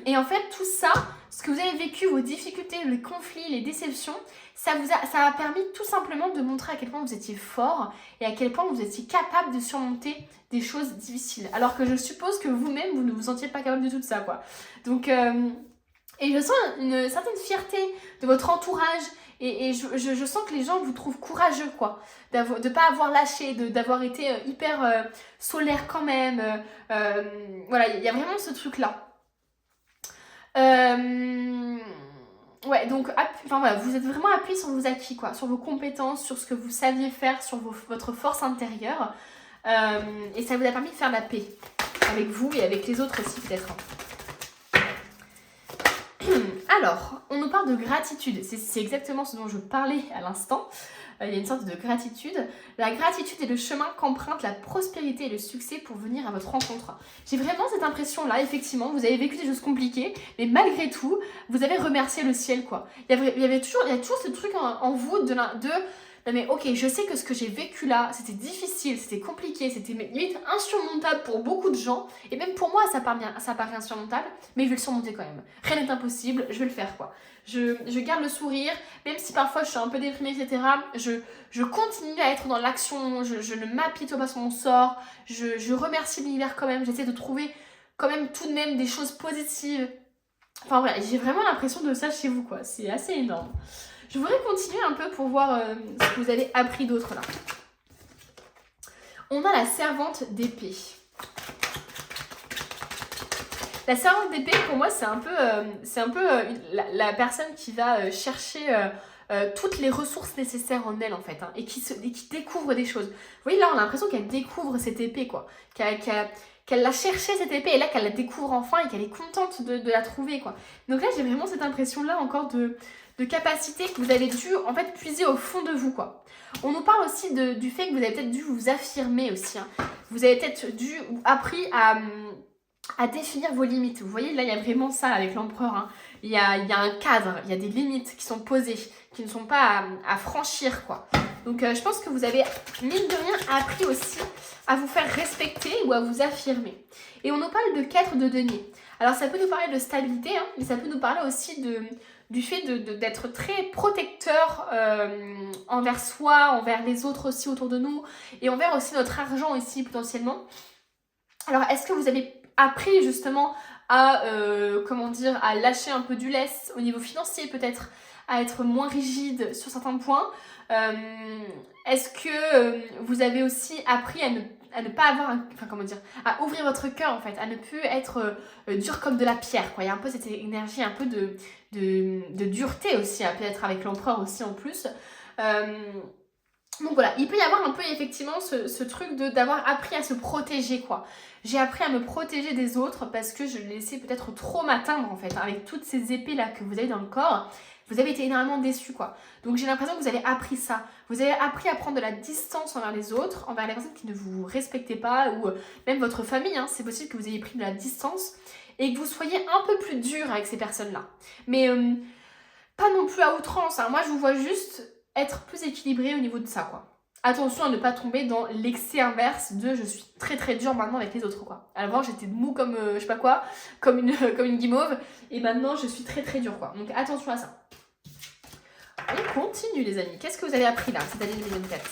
S1: Et en fait, tout ça, ce que vous avez vécu, vos difficultés, les conflits, les déceptions, ça a permis tout simplement de montrer à quel point vous étiez fort et à quel point vous étiez capable de surmonter des choses difficiles. Alors que je suppose que vous-même, vous ne vous sentiez pas capable de tout ça, quoi. Donc, et je sens une certaine fierté de votre entourage et je sens que les gens vous trouvent courageux, quoi. De ne pas avoir lâché, d'avoir été hyper solaire quand même. Voilà, il y a vraiment ce truc-là. Ouais, donc voilà, vous êtes vraiment appuyé sur vos acquis, quoi, sur vos compétences, sur ce que vous saviez faire, sur votre force intérieure. Et ça vous a permis de faire la paix avec vous et avec les autres aussi, peut-être. Alors, on nous parle de gratitude. C'est exactement ce dont je parlais à l'instant. Il y a une sorte de gratitude. La gratitude est le chemin qu'emprunte la prospérité et le succès pour venir à votre rencontre. J'ai vraiment cette impression-là, effectivement, vous avez vécu des choses compliquées, mais malgré tout, vous avez remercié le ciel, quoi. Il y a toujours ce truc en vous non mais ok, je sais que ce que j'ai vécu là, c'était difficile, c'était compliqué, c'était limite insurmontable pour beaucoup de gens, et même pour moi ça paraît insurmontable, mais je vais le surmonter quand même. Rien n'est impossible, je vais le faire, quoi. Je garde le sourire, même si parfois je suis un peu déprimée, etc. Je continue à être dans l'action, je ne m'apitoie pas sur mon sort, je remercie l'univers quand même, j'essaie de trouver quand même tout de même des choses positives. Enfin voilà, j'ai vraiment l'impression de ça chez vous, quoi, c'est assez énorme. Je voudrais continuer un peu pour voir ce que vous avez appris d'autre là. On a la servante d'épée. La servante d'épée, pour moi, c'est un peu la personne qui va chercher toutes les ressources nécessaires en elle, en fait, hein, et qui découvre des choses. Vous voyez, là, on a l'impression qu'elle découvre cette épée, quoi. Qu'elle l'a cherchée, cette épée, et là, qu'elle la découvre enfin, et qu'elle est contente de la trouver, quoi. Donc là, j'ai vraiment cette impression-là encore de capacité que vous avez dû, en fait, puiser au fond de vous, quoi. On nous parle aussi du fait que vous avez peut-être dû vous affirmer aussi, hein. Vous avez peut-être appris à définir vos limites. Vous voyez, là, il y a vraiment ça avec l'empereur, hein. Il y a un cadre, il y a des limites qui sont posées, qui ne sont pas à franchir, quoi. Donc, je pense que vous avez, mine de rien, appris aussi à vous faire respecter ou à vous affirmer. Et on nous parle de 4 de denier. Alors, ça peut nous parler de stabilité, hein, mais ça peut nous parler aussi du fait d'être très protecteur envers soi, envers les autres aussi autour de nous, et envers aussi notre argent ici, potentiellement. Alors, est-ce que vous avez appris justement à lâcher un peu du lest au niveau financier peut-être, à être moins rigide sur certains points? Est-ce que vous avez aussi appris à ne pas avoir, à ouvrir votre cœur en fait, à ne plus être dur comme de la pierre, quoi. Il y a un peu cette énergie un peu de dureté aussi, hein, peut-être avec l'empereur aussi en plus. Donc voilà, il peut y avoir un peu effectivement ce truc d'avoir appris à se protéger, quoi. J'ai appris à me protéger des autres parce que je laissais peut-être trop m'atteindre en fait, hein, avec toutes ces épées là que vous avez dans le corps. Vous avez été énormément déçus, quoi. Donc j'ai l'impression que vous avez appris ça. Vous avez appris à prendre de la distance envers les autres, envers les personnes qui ne vous respectaient pas, ou même votre famille, hein. C'est possible que vous ayez pris de la distance et que vous soyez un peu plus dur avec ces personnes-là. Mais pas non plus à outrance, hein. Moi je vous vois juste être plus équilibré au niveau de ça, quoi. attention à ne pas tomber dans l'excès inverse de je suis très très dure maintenant avec les autres quoi. Avant j'étais mou comme je sais pas quoi, comme une guimauve, et maintenant je suis très très dure quoi. Donc attention à ça. On continue les amis. Qu'est-ce que vous avez appris là cette année 2024?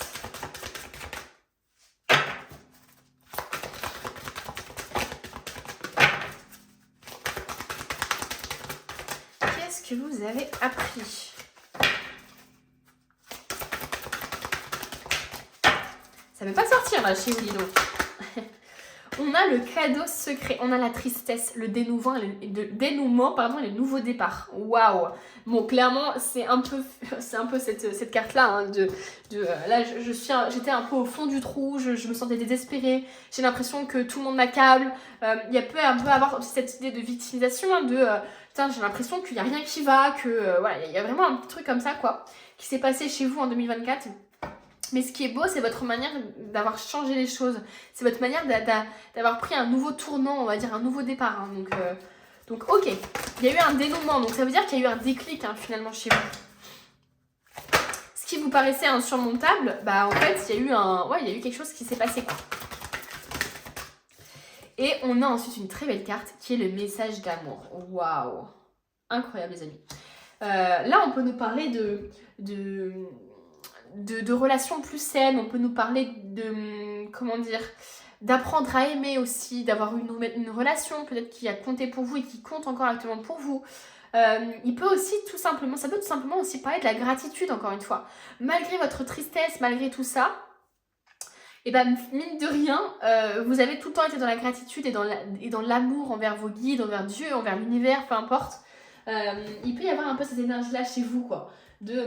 S1: Qu'est-ce que vous avez appris? Ça ne veut pas sortir là chez Lilo. On a le cadeau secret, on a la tristesse, le dénouement, et le nouveau départ. Waouh! Bon, clairement, c'est un peu cette carte-là. Hein, là, j'étais un peu au fond du trou, je me sentais désespérée. J'ai l'impression que tout le monde m'accable. Il y a peut un peu avoir cette idée de victimisation, hein, putain, j'ai l'impression qu'il n'y a rien qui va, que voilà, il y a vraiment un petit truc comme ça, quoi, qui s'est passé chez vous en 2024. Mais ce qui est beau, c'est votre manière d'avoir changé les choses. C'est votre manière d'avoir pris un nouveau tournant, on va dire, un nouveau départ. Hein. Donc, ok, il y a eu un dénouement. Donc, ça veut dire qu'il y a eu un déclic, hein, finalement, chez vous. Ce qui vous paraissait insurmontable, bah, en fait, il y a eu quelque chose qui s'est passé, quoi. Et on a ensuite une très belle carte, qui est le message d'amour. Waouh! Incroyable, les amis. Là, on peut nous parler de relations plus saines, on peut nous parler comment dire, d'apprendre à aimer aussi, d'avoir une relation peut-être qui a compté pour vous et qui compte encore actuellement pour vous. Il peut aussi ça peut tout simplement aussi parler de la gratitude encore une fois. Malgré votre tristesse, malgré tout ça, et ben mine de rien, vous avez tout le temps été dans la gratitude et dans l'amour envers vos guides, envers Dieu, envers l'univers, peu importe. Il peut y avoir un peu cette énergie-là chez vous, quoi.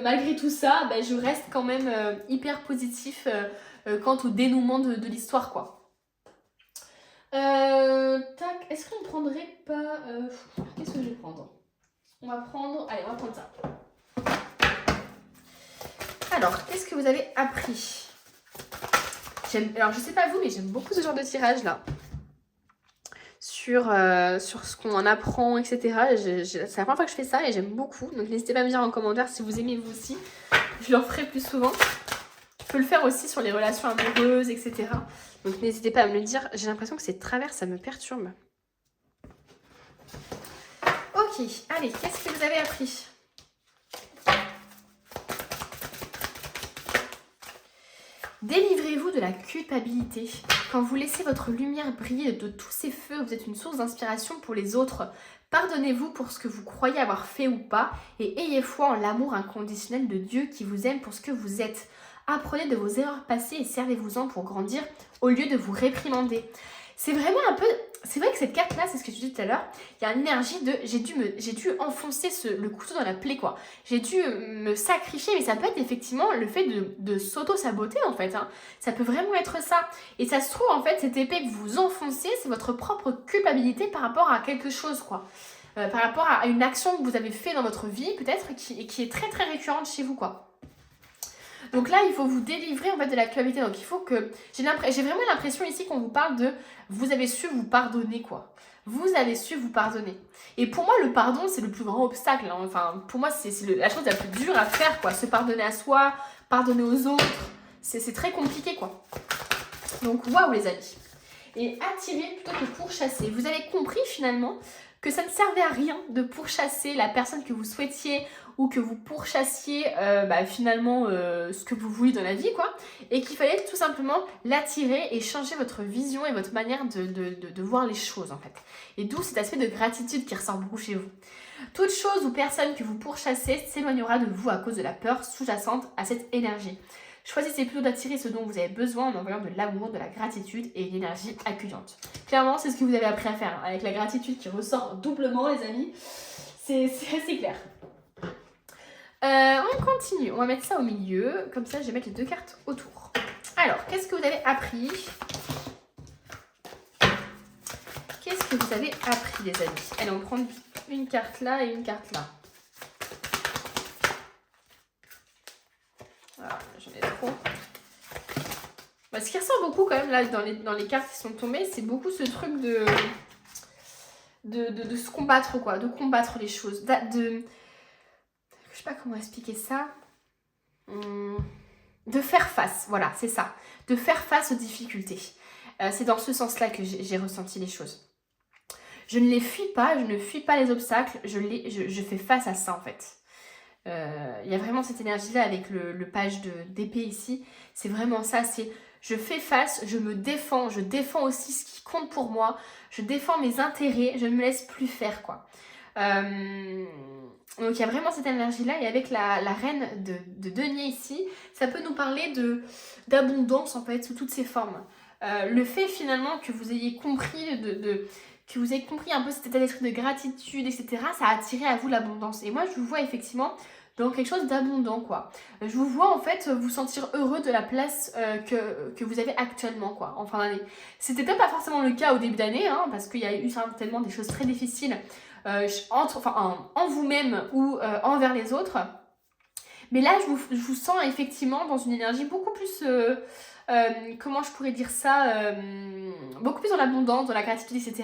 S1: Malgré tout ça, ben, je reste quand même hyper positif quant au dénouement de l'histoire, quoi. Tac, est-ce qu'on ne prendrait pas... qu'est-ce que je vais prendre? On va prendre ça. Alors, qu'est-ce que vous avez appris? Alors, je sais pas vous, mais j'aime beaucoup ce genre de tirage, là. Sur ce qu'on en apprend, etc. C'est la première fois que je fais ça et j'aime beaucoup. Donc n'hésitez pas à me dire en commentaire si vous aimez vous aussi. Je le ferai plus souvent. Je peux le faire aussi sur les relations amoureuses, etc. Donc n'hésitez pas à me le dire. J'ai l'impression que ces travers, ça me perturbe. Ok, allez, qu'est-ce que vous avez appris? Délivrez-vous de la culpabilité. Quand vous laissez votre lumière briller de tous ces feux, vous êtes une source d'inspiration pour les autres. Pardonnez-vous pour ce que vous croyez avoir fait ou pas et ayez foi en l'amour inconditionnel de Dieu qui vous aime pour ce que vous êtes. Apprenez de vos erreurs passées et servez-vous-en pour grandir au lieu de vous réprimander. C'est vraiment un peu... C'est vrai que cette carte-là, c'est ce que je disais tout à l'heure, il y a une énergie de... J'ai dû enfoncer le couteau dans la plaie, quoi. J'ai dû me sacrifier, mais ça peut être effectivement le fait de s'auto-saboter, en fait. Hein. Ça peut vraiment être ça. Et ça se trouve, en fait, cette épée que vous enfoncez, c'est votre propre culpabilité par rapport à quelque chose, quoi. Par rapport à une action que vous avez fait dans votre vie, peut-être, et qui est très, très récurrente chez vous, quoi. Donc là, il faut vous délivrer en fait de la culpabilité. Donc il faut que... J'ai vraiment l'impression ici qu'on vous parle de... Vous avez su vous pardonner, quoi. Vous avez su vous pardonner. Et pour moi, le pardon, c'est le plus grand obstacle. Hein. Enfin, pour moi, c'est la chose la plus dure à faire, quoi. Se pardonner à soi, pardonner aux autres. C'est très compliqué, quoi. Donc, waouh, les amis. Et attirer plutôt que pourchasser. Vous avez compris, finalement, que ça ne servait à rien de pourchasser la personne que vous souhaitiez ou que vous pourchassiez finalement ce que vous vouliez dans la vie, quoi. Et qu'il fallait tout simplement l'attirer et changer votre vision et votre manière de voir les choses, en fait. Et d'où cet aspect de gratitude qui ressort beaucoup chez vous. Toute chose ou personne que vous pourchassez s'éloignera de vous à cause de la peur sous-jacente à cette énergie. Choisissez plutôt d'attirer ce dont vous avez besoin en envoyant de l'amour, de la gratitude et une énergie accueillante. Clairement, c'est ce que vous avez appris à faire. Hein. Avec la gratitude qui ressort doublement, les amis, c'est assez clair. On continue. On va mettre ça au milieu. Comme ça, je vais mettre les deux cartes autour. Alors, qu'est-ce que vous avez appris? Qu'est-ce que vous avez appris, les amis? Allez, on prend une carte là et une carte là. Voilà, j'en ai trop. Ce qui ressort beaucoup quand même là dans les cartes qui sont tombées, c'est beaucoup ce truc de se combattre, quoi, de combattre les choses, je sais pas comment expliquer ça. de faire face, voilà, c'est ça, de faire face aux difficultés. C'est dans ce sens-là que j'ai ressenti les choses. Je ne les fuis pas, je ne fuis pas les obstacles, je fais face à ça en fait. Il y a vraiment cette énergie-là avec le page d'épée ici. C'est vraiment ça, c'est je fais face, je me défends, je défends aussi ce qui compte pour moi, je défends mes intérêts, je ne me laisse plus faire quoi. Donc il y a vraiment cette énergie-là et avec la reine de denier ici, ça peut nous parler d'abondance en fait sous toutes ses formes. Le fait finalement que vous ayez compris que vous ayez compris un peu cet état d'esprit de gratitude, etc., ça a attiré à vous l'abondance. Et moi, je vous vois effectivement dans quelque chose d'abondant, quoi. Je vous vois, en fait, vous sentir heureux de la place que vous avez actuellement, quoi, en fin d'année. C'était peut-être pas forcément le cas au début d'année, hein, parce qu'il y a eu certainement des choses très difficiles en vous-même ou envers les autres. Mais là, je vous sens effectivement dans une énergie beaucoup plus... comment je pourrais dire ça, beaucoup plus dans l'abondance, dans la gratitude, etc.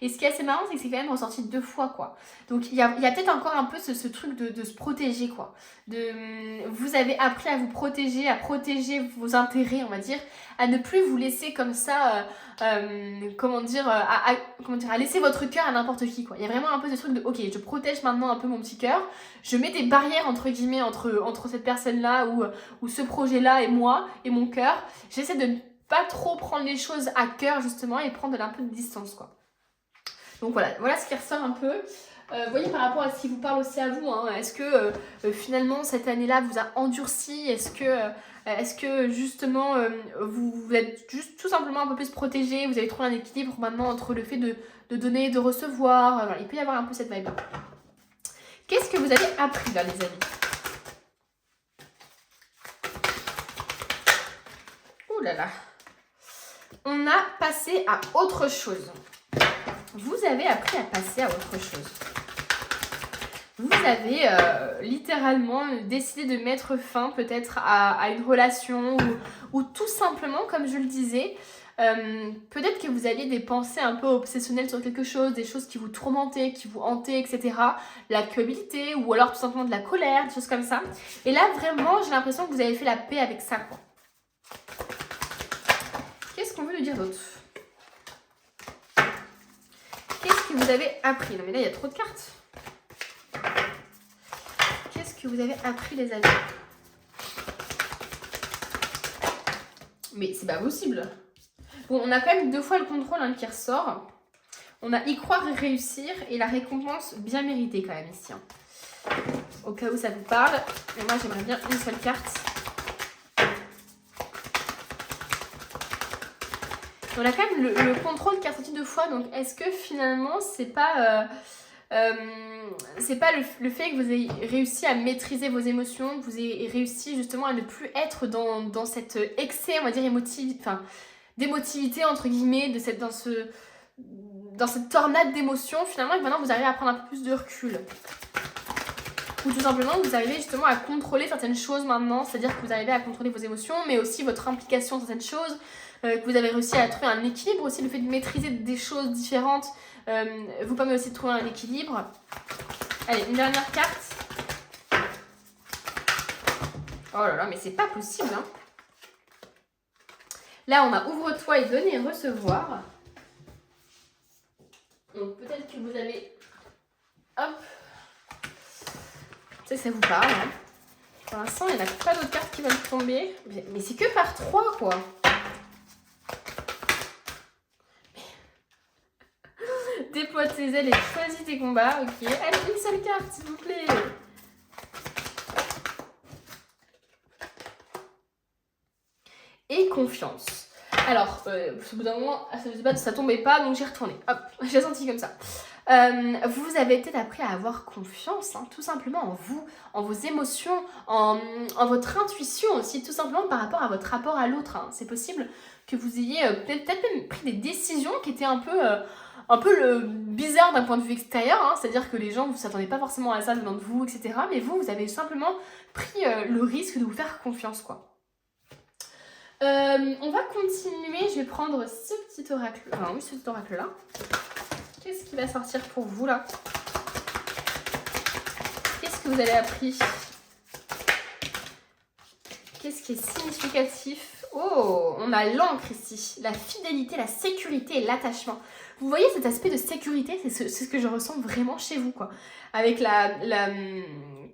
S1: Et ce qui est assez marrant, c'est que c'est quand même ressorti 2 fois, quoi. Donc il y a peut-être encore un peu ce truc de se protéger, quoi. Vous avez appris à vous protéger, à protéger vos intérêts, on va dire, à ne plus vous laisser comme ça, comment dire, à laisser votre cœur à n'importe qui, quoi. Il y a vraiment un peu ce truc de, ok, je protège maintenant un peu mon petit cœur, je mets des barrières, entre guillemets, entre cette personne-là ou ce projet-là et moi, et mon cœur. J'essaie de ne pas trop prendre les choses à cœur, justement, et prendre un peu de distance, quoi. Donc voilà ce qui ressort un peu. Vous voyez, par rapport à ce qui vous parle aussi à vous, hein, est-ce que finalement cette année-là vous a endurci? Est-ce que justement vous êtes juste tout simplement un peu plus protégé? Vous avez trouvé un équilibre maintenant entre le fait de donner et de recevoir? Voilà, il peut y avoir un peu cette vibe-là. Qu'est-ce que vous avez appris là, les amis? Ouh là là. On a passé à autre chose. Vous avez appris à passer à autre chose. Vous avez littéralement décidé de mettre fin peut-être à une relation ou tout simplement, comme je le disais, peut-être que vous aviez des pensées un peu obsessionnelles sur quelque chose, des choses qui vous tourmentaient, qui vous hantaient, etc. La culpabilité ou alors tout simplement de la colère, des choses comme ça. Et là, vraiment, j'ai l'impression que vous avez fait la paix avec ça, quoi. Qu'est-ce qu'on veut nous dire d'autre? Qu'est-ce que vous avez appris? Non mais là, il y a trop de cartes. Qu'est-ce que vous avez appris, les amis? Mais c'est pas possible. Bon, on a quand même 2 fois le contrôle qui ressort. On a y croire et réussir et la récompense bien méritée quand même ici. Hein. Au cas où ça vous parle. Et moi, j'aimerais bien une seule carte. On a quand même le contrôle qui est ressorti 2 fois. Donc, est-ce que finalement, c'est pas le fait que vous ayez réussi à maîtriser vos émotions, que vous ayez réussi justement à ne plus être dans cet excès, on va dire, d'émotivité, entre guillemets, dans cette tornade d'émotions, finalement, et que maintenant vous arrivez à prendre un peu plus de recul. Ou tout simplement, vous arrivez justement à contrôler certaines choses maintenant, c'est-à-dire que vous arrivez à contrôler vos émotions, mais aussi votre implication dans certaines choses, que vous avez réussi à trouver un équilibre aussi, le fait de maîtriser des choses différentes vous permet aussi de trouver un équilibre. Allez, une dernière carte. Oh là là, mais c'est pas possible, hein. Là, on a ouvre-toi et donner et recevoir. Donc, peut-être que vous avez... Hop. Je sais que ça vous parle, hein. Pour l'instant, il n'y en a pas d'autres cartes qui veulent tomber. Mais c'est que par 3, quoi. Déploie tes ailes et choisis tes combats. Ok, allez, une seule carte, s'il vous plaît. Et confiance. Alors, au bout d'un moment, ça tombait pas, donc j'ai retourné. Hop, j'ai senti comme ça. Vous avez peut-être appris à avoir confiance, hein, tout simplement en vous, en vos émotions, en votre intuition aussi, tout simplement par rapport à votre rapport à l'autre. Hein. C'est possible que vous ayez peut-être même pris des décisions qui étaient un peu bizarres d'un point de vue extérieur, hein, c'est-à-dire que les gens ne s'attendaient pas forcément à ça venant de vous, etc. Mais vous avez simplement pris le risque de vous faire confiance, quoi. On va continuer, je vais prendre ce petit oracle, enfin oui, ce petit oracle-là. Qu'est-ce qui va sortir pour vous, là? Qu'est-ce que vous avez appris? Qu'est-ce qui est significatif? Oh, on a l'encre ici, la fidélité, la sécurité et l'attachement. Vous voyez cet aspect de sécurité, c'est ce que je ressens vraiment chez vous, quoi. Avec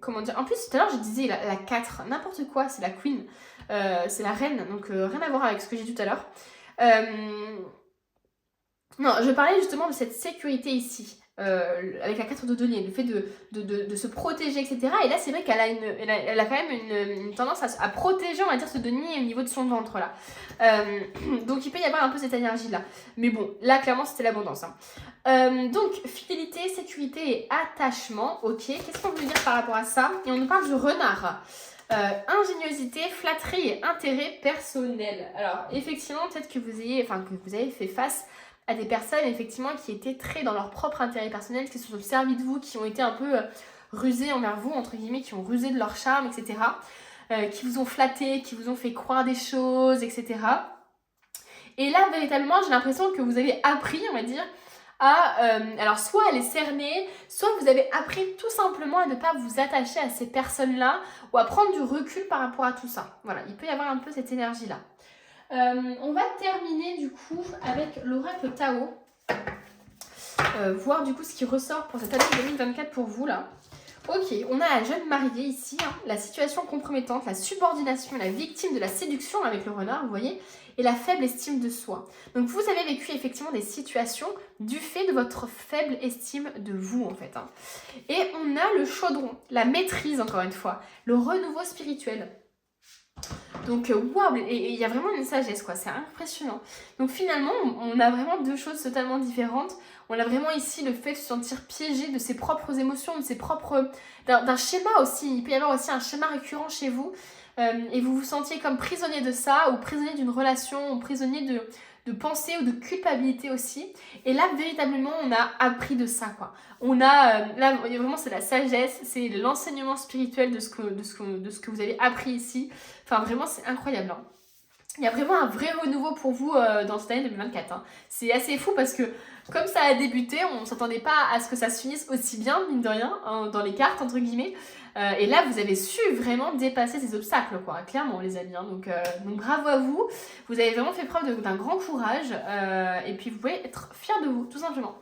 S1: comment dire, en plus tout à l'heure je disais la 4, n'importe quoi, c'est la queen, c'est la reine, donc rien à voir avec ce que j'ai dit tout à l'heure. Non, je parlais justement de cette sécurité ici, avec la 4 de denier, le fait de se protéger, etc. Et là, c'est vrai qu'elle a, elle a quand même une tendance à protéger, on va dire, ce denier au niveau de son ventre, là. Donc, il peut y avoir un peu cette énergie-là. Mais bon, là, clairement, c'était l'abondance. Hein. Donc, fidélité, sécurité et attachement, ok. Qu'est-ce qu'on veut dire par rapport à ça? Et on nous parle du renard. Ingéniosité, flatterie et intérêt personnel. Alors, effectivement, peut-être que vous avez fait face à des personnes effectivement qui étaient très dans leur propre intérêt personnel, qui se sont servis de vous, qui ont été un peu rusés envers vous, entre guillemets, qui ont rusé de leur charme, etc. Qui vous ont flatté, qui vous ont fait croire des choses, etc. Et là, véritablement, j'ai l'impression que vous avez appris, on va dire, alors soit à les cerner, soit vous avez appris tout simplement à ne pas vous attacher à ces personnes-là ou à prendre du recul par rapport à tout ça. Voilà, il peut y avoir un peu cette énergie-là. On va terminer du coup avec l'oracle Tao. Voir du coup ce qui ressort pour cette année 2024 pour vous là. Ok, on a la jeune mariée ici, hein, la situation compromettante, la subordination, la victime de la séduction avec le renard, vous voyez, et la faible estime de soi. Donc vous avez vécu effectivement des situations du fait de votre faible estime de vous en fait. Hein. Et on a le chaudron, la maîtrise encore une fois, le renouveau spirituel. Donc waouh, et il y a vraiment une sagesse quoi, c'est impressionnant. Donc finalement, on a vraiment deux choses totalement différentes. On a vraiment ici le fait de se sentir piégé de ses propres émotions, de ses propres... d'un schéma aussi, il peut y avoir aussi un schéma récurrent chez vous. Et vous vous sentiez comme prisonnier de ça, ou prisonnier d'une relation, ou prisonnier de pensée ou de culpabilité aussi. Et là, véritablement, on a appris de ça, quoi. On a, là, vraiment, c'est la sagesse, c'est l'enseignement spirituel de ce que vous avez appris ici. Enfin, vraiment, c'est incroyable. Hein. Il y a vraiment un vrai renouveau pour vous dans cette année 2024. Hein. C'est assez fou parce que, comme ça a débuté, on ne s'attendait pas à ce que ça se finisse aussi bien, mine de rien, hein, dans les cartes, entre guillemets. Et là, vous avez su vraiment dépasser ces obstacles, quoi, clairement, les amis. Hein. Donc, bravo à vous. Vous avez vraiment fait preuve d'un grand courage. Et puis, vous pouvez être fiers de vous, tout simplement.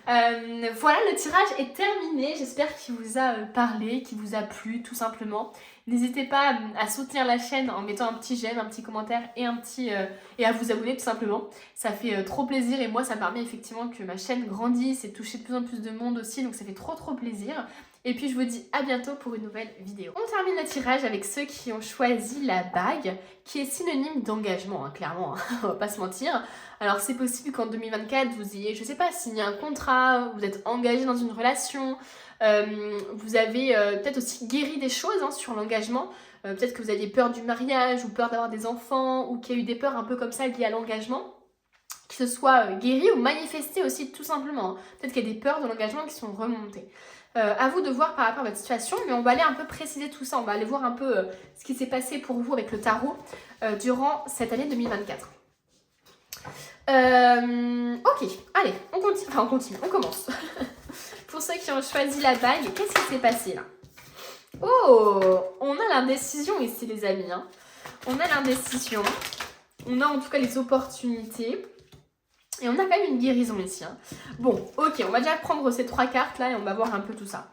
S1: Voilà, le tirage est terminé. J'espère qu'il vous a parlé, qu'il vous a plu, tout simplement. N'hésitez pas à soutenir la chaîne en mettant un petit j'aime, un petit commentaire et et à vous abonner tout simplement. Ça fait trop plaisir et moi ça permet effectivement que ma chaîne grandisse et toucher de plus en plus de monde aussi, donc ça fait trop plaisir. Et puis je vous dis à bientôt pour une nouvelle vidéo. On termine le tirage avec ceux qui ont choisi la bague, qui est synonyme d'engagement, hein, clairement, hein, on va pas se mentir. Alors c'est possible qu'en 2024 vous ayez, je sais pas, signé un contrat, vous êtes engagé dans une relation, vous avez peut-être aussi guéri des choses hein, sur l'engagement. Peut-être que vous aviez peur du mariage ou peur d'avoir des enfants ou qu'il y a eu des peurs un peu comme ça liées à l'engagement. Que ce soit guéri ou manifesté aussi tout simplement. Hein. Peut-être qu'il y a des peurs de l'engagement qui sont remontées. À vous de voir par rapport à votre situation, mais on va aller un peu préciser tout ça. On va aller voir un peu ce qui s'est passé pour vous avec le tarot durant cette année 2024. Ok, allez, on continue, on commence. Pour ceux qui ont choisi la bague, qu'est-ce qui s'est passé là? Oh, on a l'indécision ici les amis. Hein. On a l'indécision, on a en tout cas les opportunités. Et on a quand même une guérison ici. Hein. Bon, ok, on va déjà prendre ces trois cartes là et on va voir un peu tout ça.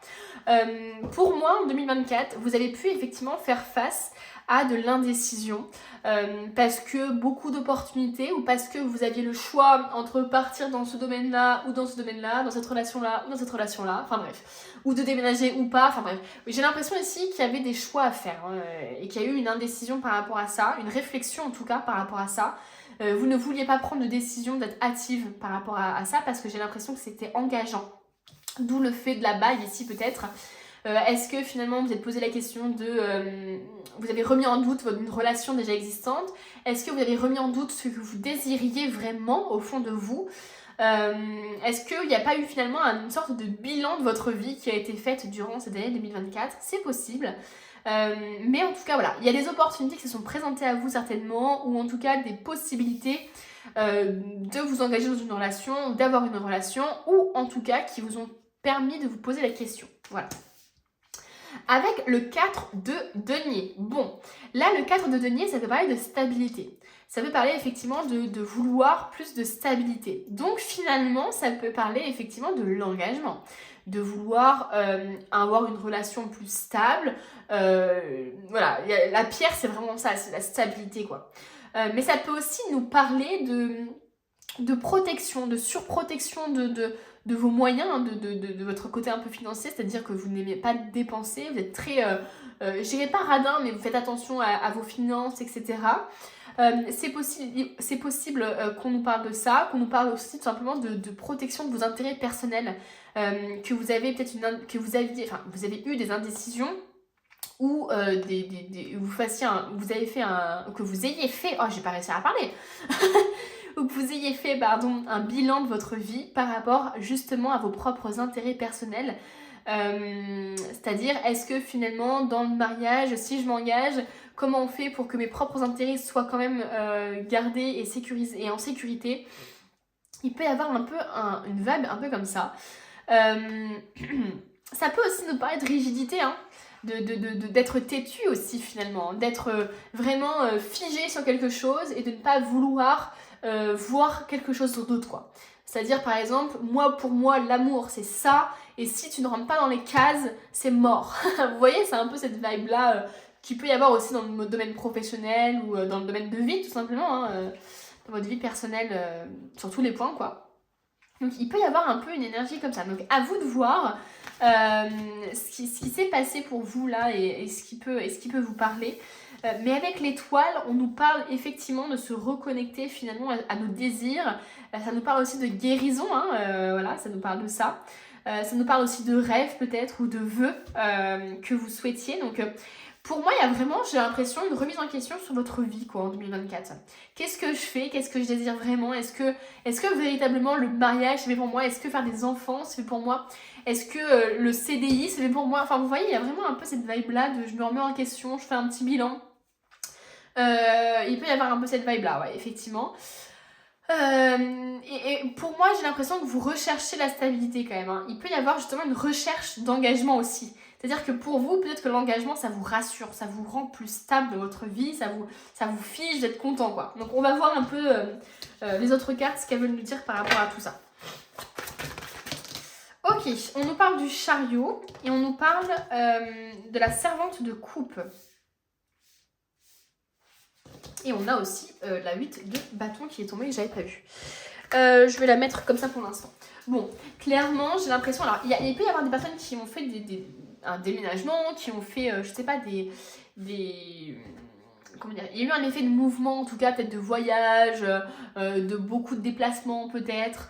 S1: Pour moi, en 2024, vous avez pu effectivement faire face à de l'indécision parce que beaucoup d'opportunités ou parce que vous aviez le choix entre partir dans ce domaine-là ou dans ce domaine-là, dans cette relation-là ou dans cette relation-là, enfin bref, ou de déménager ou pas, enfin bref. J'ai l'impression ici qu'il y avait des choix à faire hein, et qu'il y a eu une indécision par rapport à ça, une réflexion en tout cas par rapport à ça. Vous ne vouliez pas prendre de décision d'être active par rapport à ça parce que j'ai l'impression que c'était engageant. D'où le fait de la bague ici peut-être. Est-ce que finalement vous êtes posé la question de... vous avez remis en doute une relation déjà existante? Est-ce que vous avez remis en doute ce que vous désiriez vraiment au fond de vous? Est-ce qu'il n'y a pas eu finalement une sorte de bilan de votre vie qui a été faite durant cette année 2024? C'est possible. Mais en tout cas, voilà, il y a des opportunités qui se sont présentées à vous certainement, ou en tout cas des possibilités de vous engager dans une relation, d'avoir une relation, ou en tout cas qui vous ont permis de vous poser la question. Voilà. avec le 4 de denier. Bon, là le 4 de denier, ça peut parler de stabilité. Ça peut parler effectivement de vouloir plus de stabilité. Donc finalement, ça peut parler effectivement de l'engagement, de vouloir avoir une relation plus stable. Voilà, la pierre, c'est vraiment ça, c'est la stabilité, quoi. Mais ça peut aussi nous parler de protection, de surprotection de vos moyens, hein, de votre côté un peu financier, c'est-à-dire que vous n'aimez pas dépenser, vous êtes très, je dirais pas radin, mais vous faites attention à vos finances, etc. C'est possible qu'on nous parle de ça, qu'on nous parle aussi tout simplement de protection de vos intérêts personnels, que vous avez peut-être vous avez eu des indécisions ou que vous ayez fait, oh j'ai pas réussi à parler, ou que vous ayez fait un bilan de votre vie par rapport justement à vos propres intérêts personnels. C'est-à-dire, est-ce que finalement dans le mariage, si je m'engage, comment on fait pour que mes propres intérêts soient quand même gardés et sécurisés et en sécurité? Il peut y avoir un peu une vibe un peu comme ça. Ça peut aussi nous parler de rigidité, hein, d'être têtu aussi finalement, d'être vraiment figé sur quelque chose et de ne pas vouloir voir quelque chose d'autre, quoi. C'est-à-dire par exemple, pour moi l'amour c'est ça, et si tu ne rentres pas dans les cases, c'est mort. Vous voyez, c'est un peu cette vibe-là qui peut y avoir aussi dans le domaine professionnel ou dans le domaine de vie tout simplement, hein, dans votre vie personnelle sur tous les points, quoi. Donc il peut y avoir un peu une énergie comme ça. Donc à vous de voir ce qui s'est passé pour vous là et ce qui peut vous parler. Mais avec l'étoile, on nous parle effectivement de se reconnecter finalement à nos désirs. Ça nous parle aussi de guérison, hein, voilà, ça nous parle de ça. Ça nous parle aussi de rêves peut-être ou de vœux que vous souhaitiez. Donc pour moi, il y a vraiment, j'ai l'impression, une remise en question sur votre vie quoi, en 2024. Qu'est-ce que je fais? Qu'est-ce que je désire vraiment? Est-ce que véritablement le mariage c'est fait pour moi? Est-ce que faire des enfants c'est fait pour moi? Est-ce que le CDI c'est fait pour moi? Enfin, vous voyez, il y a vraiment un peu cette vibe-là de je me remets en question, je fais un petit bilan. Il peut y avoir un peu cette vibe-là, ouais, effectivement. Et pour moi, j'ai l'impression que vous recherchez la stabilité quand même, hein. Il peut y avoir justement une recherche d'engagement aussi. C'est-à-dire que pour vous, peut-être que l'engagement, ça vous rassure, ça vous rend plus stable dans votre vie, ça vous fige d'être content, quoi. Donc on va voir un peu les autres cartes, ce qu'elles veulent nous dire par rapport à tout ça. Ok, on nous parle du chariot et on nous parle de la servante de coupe. Et on a aussi la 8 de bâton qui est tombée que j'avais pas vue. Je vais la mettre comme ça pour l'instant. Bon, clairement, j'ai l'impression... Alors, il peut y avoir des personnes qui ont fait un déménagement, qui ont fait, je sais pas, comment dire, il y a eu un effet de mouvement, en tout cas, peut-être de voyage, de beaucoup de déplacements, peut-être.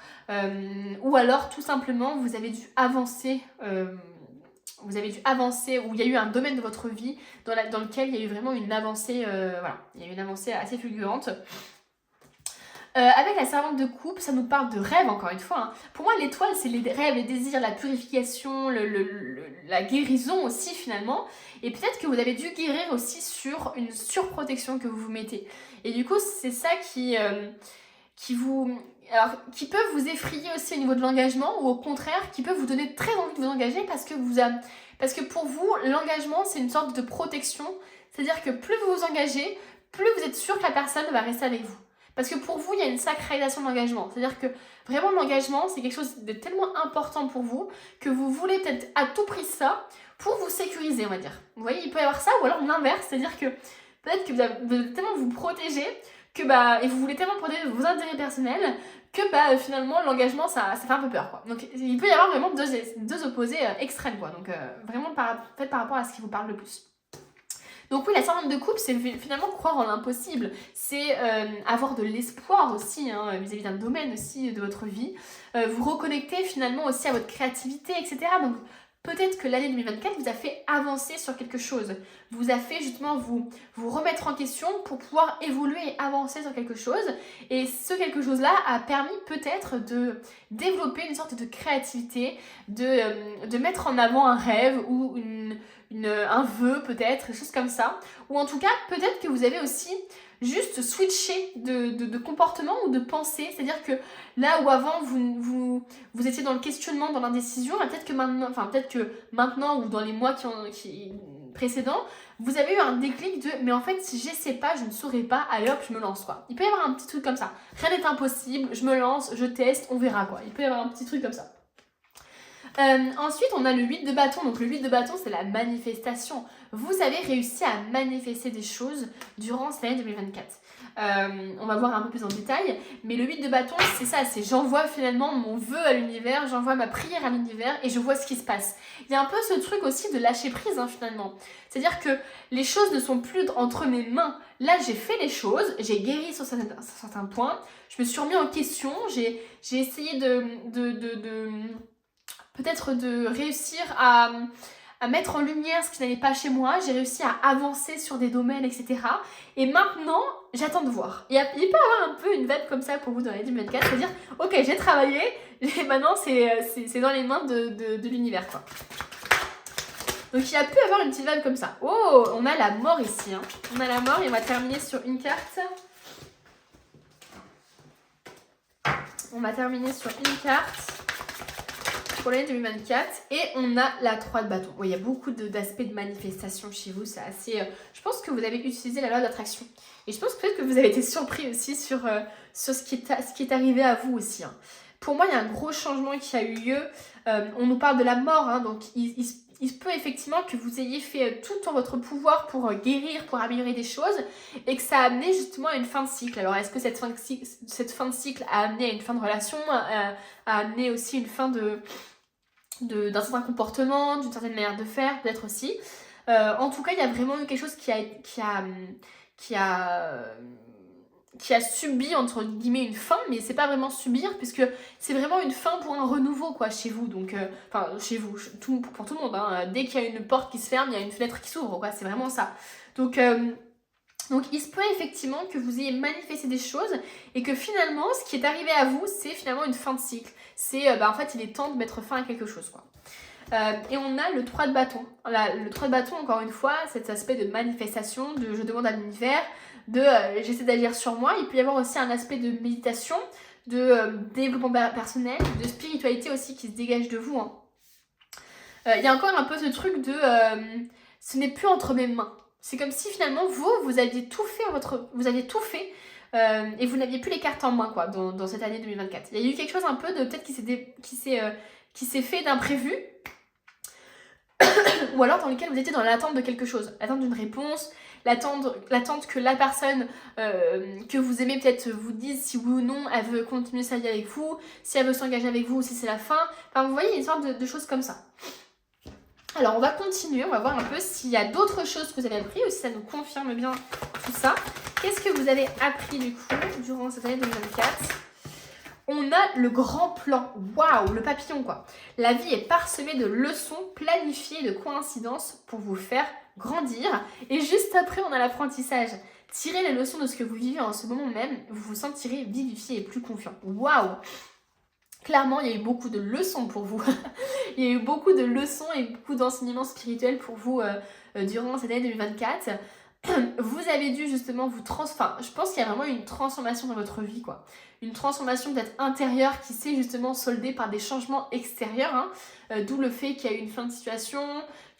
S1: Ou alors, tout simplement, vous avez dû avancer... ou il y a eu un domaine de votre vie dans lequel il y a eu vraiment une avancée, voilà, il y a eu une avancée assez fulgurante. Avec la servante de coupe, ça nous parle de rêve encore une fois, hein. Pour moi, l'étoile, c'est les rêves, les désirs, la purification, la guérison aussi finalement. Et peut-être que vous avez dû guérir aussi sur une surprotection que vous vous mettez. Et du coup, c'est ça qui peut vous effrayer aussi au niveau de l'engagement, ou au contraire, qui peut vous donner très envie de vous engager parce que pour vous, l'engagement, c'est une sorte de protection. C'est-à-dire que plus vous vous engagez, plus vous êtes sûr que la personne va rester avec vous. Parce que pour vous, il y a une sacralisation de l'engagement. C'est-à-dire que vraiment, l'engagement, c'est quelque chose de tellement important pour vous que vous voulez peut-être à tout prix ça pour vous sécuriser, on va dire. Vous voyez, il peut y avoir ça, ou alors l'inverse, c'est-à-dire que peut-être que vous voulez tellement vous protéger et vous voulez tellement protéger vos intérêts personnels que finalement, l'engagement, ça fait un peu peur, quoi. Donc, il peut y avoir vraiment deux opposés extrêmes, quoi. Donc, vraiment, faites par rapport à ce qui vous parle le plus. Donc oui, la servante de coupe, c'est finalement croire en l'impossible. C'est avoir de l'espoir aussi, hein, vis-à-vis d'un domaine aussi de votre vie. Vous reconnecter finalement aussi à votre créativité, etc. Donc peut-être que l'année 2024 vous a fait avancer sur quelque chose. Vous a fait justement vous remettre en question pour pouvoir évoluer et avancer sur quelque chose. Et ce quelque chose-là a permis peut-être de développer une sorte de créativité, de mettre en avant un rêve ou un vœu peut-être, des choses comme ça. Ou en tout cas, peut-être que vous avez aussi juste switché de comportement ou de pensée. C'est-à-dire que là où avant vous étiez dans le questionnement, dans l'indécision, peut-être que maintenant ou dans les mois précédents, vous avez eu un déclic de mais en fait si j'essaie pas, je ne saurais pas, allez hop, je me lance quoi. Il peut y avoir un petit truc comme ça. Rien n'est impossible, je me lance, je teste, on verra quoi. Il peut y avoir un petit truc comme ça. Ensuite, on a le 8 de bâton. Donc le 8 de bâton, c'est la manifestation. Vous avez réussi à manifester des choses durant cette année 2024. On va voir un peu plus en détail. Mais le 8 de bâton, c'est ça. C'est j'envoie finalement mon vœu à l'univers, j'envoie ma prière à l'univers et je vois ce qui se passe. Il y a un peu ce truc aussi de lâcher prise finalement. C'est-à-dire que les choses ne sont plus entre mes mains. Là, j'ai fait les choses, j'ai guéri sur certains points. Je me suis remis en question. J'ai essayé peut-être de réussir à mettre en lumière ce qui n'allait pas chez moi, j'ai réussi à avancer sur des domaines, etc. Et maintenant, j'attends de voir. Il peut y avoir un peu une vibe comme ça pour vous dans l'année 2024, c'est-à-dire, ok, j'ai travaillé, et maintenant c'est dans les mains de l'univers, quoi. Donc il y a pu avoir une petite vibe comme ça. Oh, on a la mort ici. On a la mort et on va terminer sur une carte. On va terminer sur une carte pour l'année 2024 et on a la 3 de bâton. Oui, il y a beaucoup d'aspects de manifestation chez vous, c'est assez... je pense que vous avez utilisé la loi d'attraction et je pense peut-être que vous avez été surpris aussi sur ce qui est arrivé à vous aussi. Pour moi, il y a un gros changement qui a eu lieu. On nous parle de la mort, donc il se peut effectivement que vous ayez fait tout en votre pouvoir pour guérir, pour améliorer des choses et que ça a amené justement à une fin de cycle. Alors est-ce que cette fin de cycle a amené à une fin de relation, a amené aussi une fin d'un certain comportement, d'une certaine manière de faire peut-être aussi. En tout cas, il y a vraiment eu quelque chose qui a subi entre guillemets une fin, mais c'est pas vraiment subir puisque c'est vraiment une fin pour un renouveau quoi chez vous. Donc chez vous, pour tout le monde, dès qu'il y a une porte qui se ferme, il y a une fenêtre qui s'ouvre quoi, c'est vraiment ça. Donc il se peut effectivement que vous ayez manifesté des choses et que finalement ce qui est arrivé à vous c'est finalement une fin de cycle. C'est en fait il est temps de mettre fin à quelque chose quoi. Et on a le 3 de bâton. Le 3 de bâton, encore une fois, cet aspect de manifestation, de je demande à l'univers, j'essaie d'agir sur moi. Il peut y avoir aussi un aspect de méditation, de développement personnel, de spiritualité aussi qui se dégage de vous. Il y a encore un peu ce truc de ce n'est plus entre mes mains. C'est comme si finalement vous aviez tout fait et vous n'aviez plus les cartes en main quoi dans cette année 2024. Il y a eu quelque chose un peu de peut-être qui s'est fait d'imprévu ou alors dans lequel vous étiez dans l'attente de quelque chose, l'attente d'une réponse, l'attente que la personne que vous aimez peut-être vous dise si oui ou non elle veut continuer sa vie avec vous, si elle veut s'engager avec vous ou si c'est la fin. Enfin vous voyez une sorte de choses comme ça. Alors on va continuer, on va voir un peu s'il y a d'autres choses que vous avez appris ou si ça nous confirme bien tout ça. Qu'est-ce que vous avez appris du coup durant cette année 2024 ? On a le grand plan. Waouh, le papillon quoi. La vie est parsemée de leçons planifiées, de coïncidences pour vous faire grandir. Et juste après, on a l'apprentissage. Tirez les leçons de ce que vous vivez en ce moment même, vous vous sentirez vivifié et plus confiant. Waouh. Clairement, il y a eu beaucoup de leçons pour vous. Il y a eu beaucoup de leçons et beaucoup d'enseignements spirituels pour vous durant cette année 2024. Vous avez dû justement je pense qu'il y a vraiment une transformation dans votre vie quoi. Une transformation peut-être intérieure qui s'est justement soldée par des changements extérieurs, d'où le fait qu'il y a eu une fin de situation,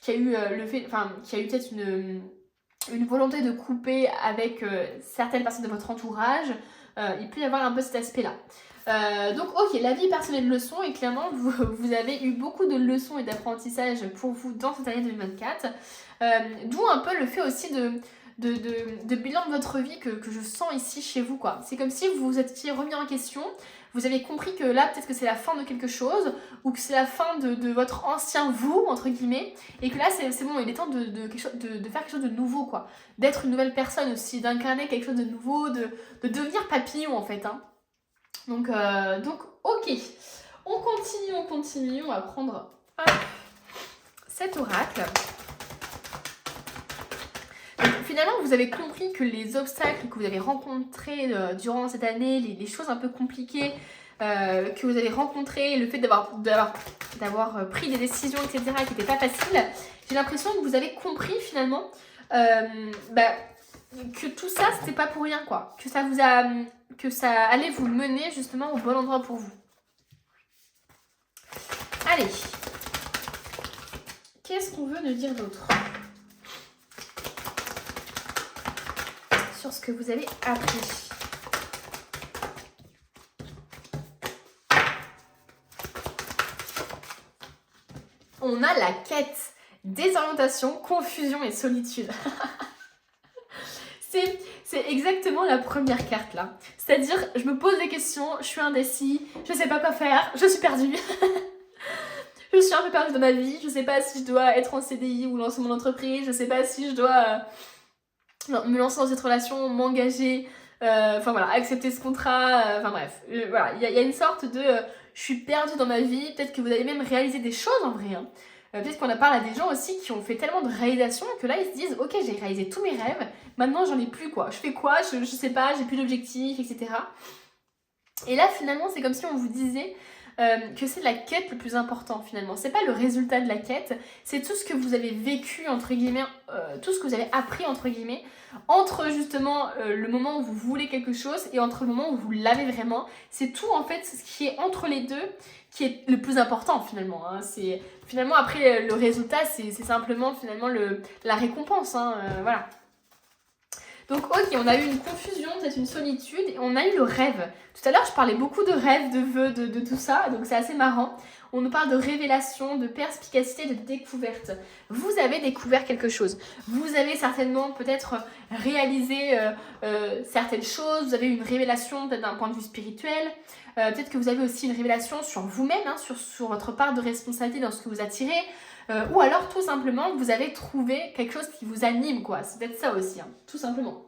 S1: qu'il y a eu peut-être une volonté de couper avec certaines personnes de votre entourage. Il peut y avoir un peu cet aspect-là. Donc ok, la vie est parsemée de leçons et clairement vous avez eu beaucoup de leçons et d'apprentissage pour vous dans cette année 2024. D'où un peu le fait aussi de bilan de votre vie que je sens ici chez vous quoi. C'est comme si vous vous étiez remis en question, vous avez compris que là peut-être que c'est la fin de quelque chose ou que c'est la fin de votre ancien vous entre guillemets et que là c'est bon, il est temps de faire quelque chose de nouveau quoi, d'être une nouvelle personne aussi, d'incarner quelque chose de nouveau, de devenir papillon en fait. Donc ok, on continue, on va prendre cet oracle. Donc, finalement, vous avez compris que les obstacles que vous avez rencontrés durant cette année, les choses un peu compliquées, que vous avez rencontrés, le fait d'avoir pris des décisions, etc., qui n'étaient pas faciles, j'ai l'impression que vous avez compris finalement que tout ça, c'était pas pour rien, quoi. Que ça allait vous mener justement au bon endroit pour vous. Allez, qu'est-ce qu'on veut nous dire d'autre sur ce que vous avez appris? On a la quête, désorientation, confusion et solitude. C'est exactement la première carte là. C'est-à-dire, je me pose des questions, je suis indécis, je sais pas quoi faire, je suis perdue. Je suis un peu perdue dans ma vie, je sais pas si je dois être en CDI ou lancer mon entreprise, je sais pas si je dois me lancer dans cette relation, m'engager, enfin voilà, accepter ce contrat, enfin bref. Voilà, il y a une sorte de je suis perdue dans ma vie, peut-être que vous avez même réalisé des choses en vrai, hein. Peut-être qu'on a parlé à des gens aussi qui ont fait tellement de réalisations que là ils se disent ok, j'ai réalisé tous mes rêves, maintenant j'en ai plus quoi, je fais quoi, je sais pas, j'ai plus d'objectifs, etc. Et là finalement c'est comme si on vous disait que c'est la quête le plus important finalement. C'est pas le résultat de la quête, c'est tout ce que vous avez vécu entre guillemets, tout ce que vous avez appris entre guillemets, entre justement le moment où vous voulez quelque chose et entre le moment où vous l'avez vraiment. C'est tout en fait ce qui est entre les deux qui est le plus important finalement, hein. C'est finalement après le résultat c'est simplement finalement la récompense, hein, voilà. Donc ok, on a eu une confusion, peut-être une solitude, et on a eu le rêve. Tout à l'heure, je parlais beaucoup de rêves, de vœux, de tout ça, donc c'est assez marrant. On nous parle de révélation, de perspicacité, de découverte. Vous avez découvert quelque chose. Vous avez certainement peut-être réalisé certaines choses, vous avez eu une révélation peut-être d'un point de vue spirituel. Peut-être que vous avez aussi une révélation sur vous-même, hein, sur votre part de responsabilité dans ce que vous attirez. Ou alors tout simplement vous avez trouvé quelque chose qui vous anime, quoi. C'est peut-être ça aussi, hein, tout simplement.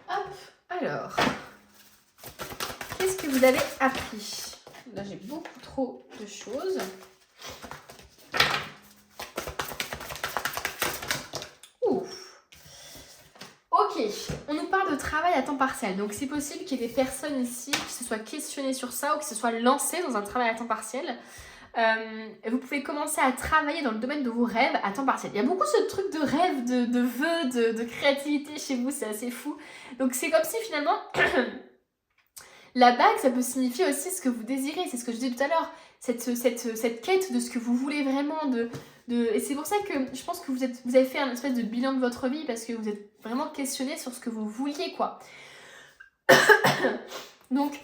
S1: Hop, alors, qu'est-ce que vous avez appris? Là j'ai beaucoup trop de choses. Ouf. Ok, on nous parle de travail à temps partiel. Donc c'est possible qu'il y ait des personnes ici qui se soient questionnées sur ça ou qui se soient lancées dans un travail à temps partiel. Vous pouvez commencer à travailler dans le domaine de vos rêves à temps partiel. Il y a beaucoup ce truc de rêve, de vœux, de créativité chez vous, c'est assez fou. Donc c'est comme si finalement, la bague, ça peut signifier aussi ce que vous désirez, c'est ce que je disais tout à l'heure, cette quête de ce que vous voulez vraiment, et c'est pour ça que je pense que vous avez fait un espèce de bilan de votre vie parce que vous êtes vraiment questionné sur ce que vous vouliez, quoi. Donc,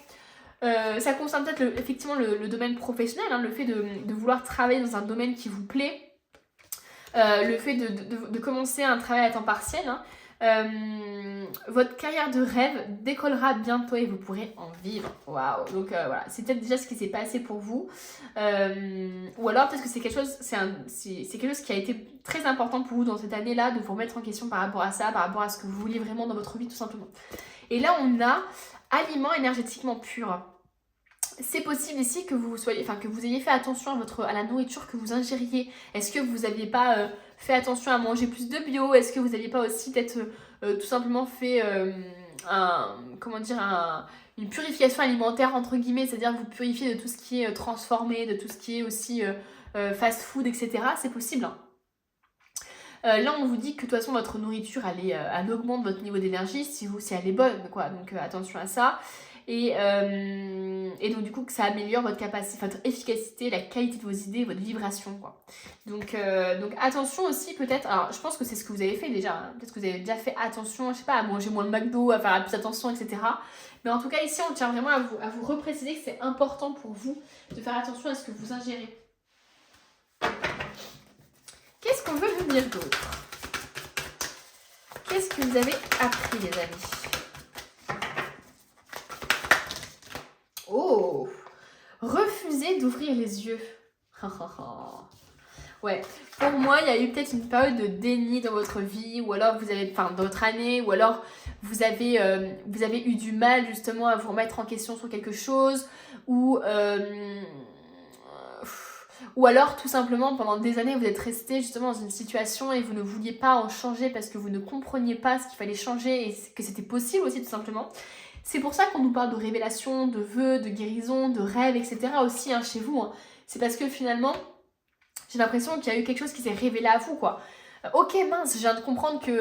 S1: ça concerne peut-être effectivement le domaine professionnel, hein, le fait de vouloir travailler dans un domaine qui vous plaît, le fait de commencer un travail à temps partiel, hein. Votre carrière de rêve décollera bientôt et vous pourrez en vivre. Waouh! Donc voilà, c'est peut-être déjà ce qui s'est passé pour vous. Ou alors peut-être que c'est quelque chose, c'est quelque chose qui a été très important pour vous dans cette année-là, de vous remettre en question par rapport à ça, par rapport à ce que vous vouliez vraiment dans votre vie, tout simplement. Et là, on a aliments énergétiquement purs. C'est possible ici que vous ayez fait attention à la nourriture que vous ingériez. Est-ce que vous n'aviez pas fait attention à manger plus de bio? Est-ce que vous n'aviez pas aussi peut-être tout simplement fait une purification alimentaire entre guillemets, c'est-à-dire vous purifier de tout ce qui est transformé, de tout ce qui est aussi fast-food, etc. C'est possible, hein. Là, on vous dit que de toute façon, votre nourriture, elle augmente votre niveau d'énergie si elle est bonne, quoi. Donc, attention à ça. Et donc, du coup, que ça améliore votre capacité, votre efficacité, la qualité de vos idées, votre vibration, quoi. Donc attention aussi, peut-être. Alors, je pense que c'est ce que vous avez fait déjà, hein. Peut-être que vous avez déjà fait attention, je sais pas, à manger moins de McDo, à faire plus attention, etc. Mais en tout cas, ici, on tient vraiment à vous repréciser que c'est important pour vous de faire attention à ce que vous ingérez. Qu'est-ce qu'on veut vous dire d'autre? Qu'est-ce que vous avez appris, les amis? Oh! Refusez d'ouvrir les yeux. Ouais, pour moi, il y a eu peut-être une période de déni dans votre vie, ou alors dans votre année, ou alors vous avez eu du mal justement à vous remettre en question sur quelque chose, ou alors tout simplement pendant des années vous êtes resté justement dans une situation et vous ne vouliez pas en changer parce que vous ne compreniez pas ce qu'il fallait changer et que c'était possible aussi tout simplement. C'est pour ça qu'on nous parle de révélation, de vœux, de guérison, de rêves, etc. aussi hein, chez vous. Hein. C'est parce que finalement, j'ai l'impression qu'il y a eu quelque chose qui s'est révélé à vous, quoi. Ok, mince, je viens de comprendre que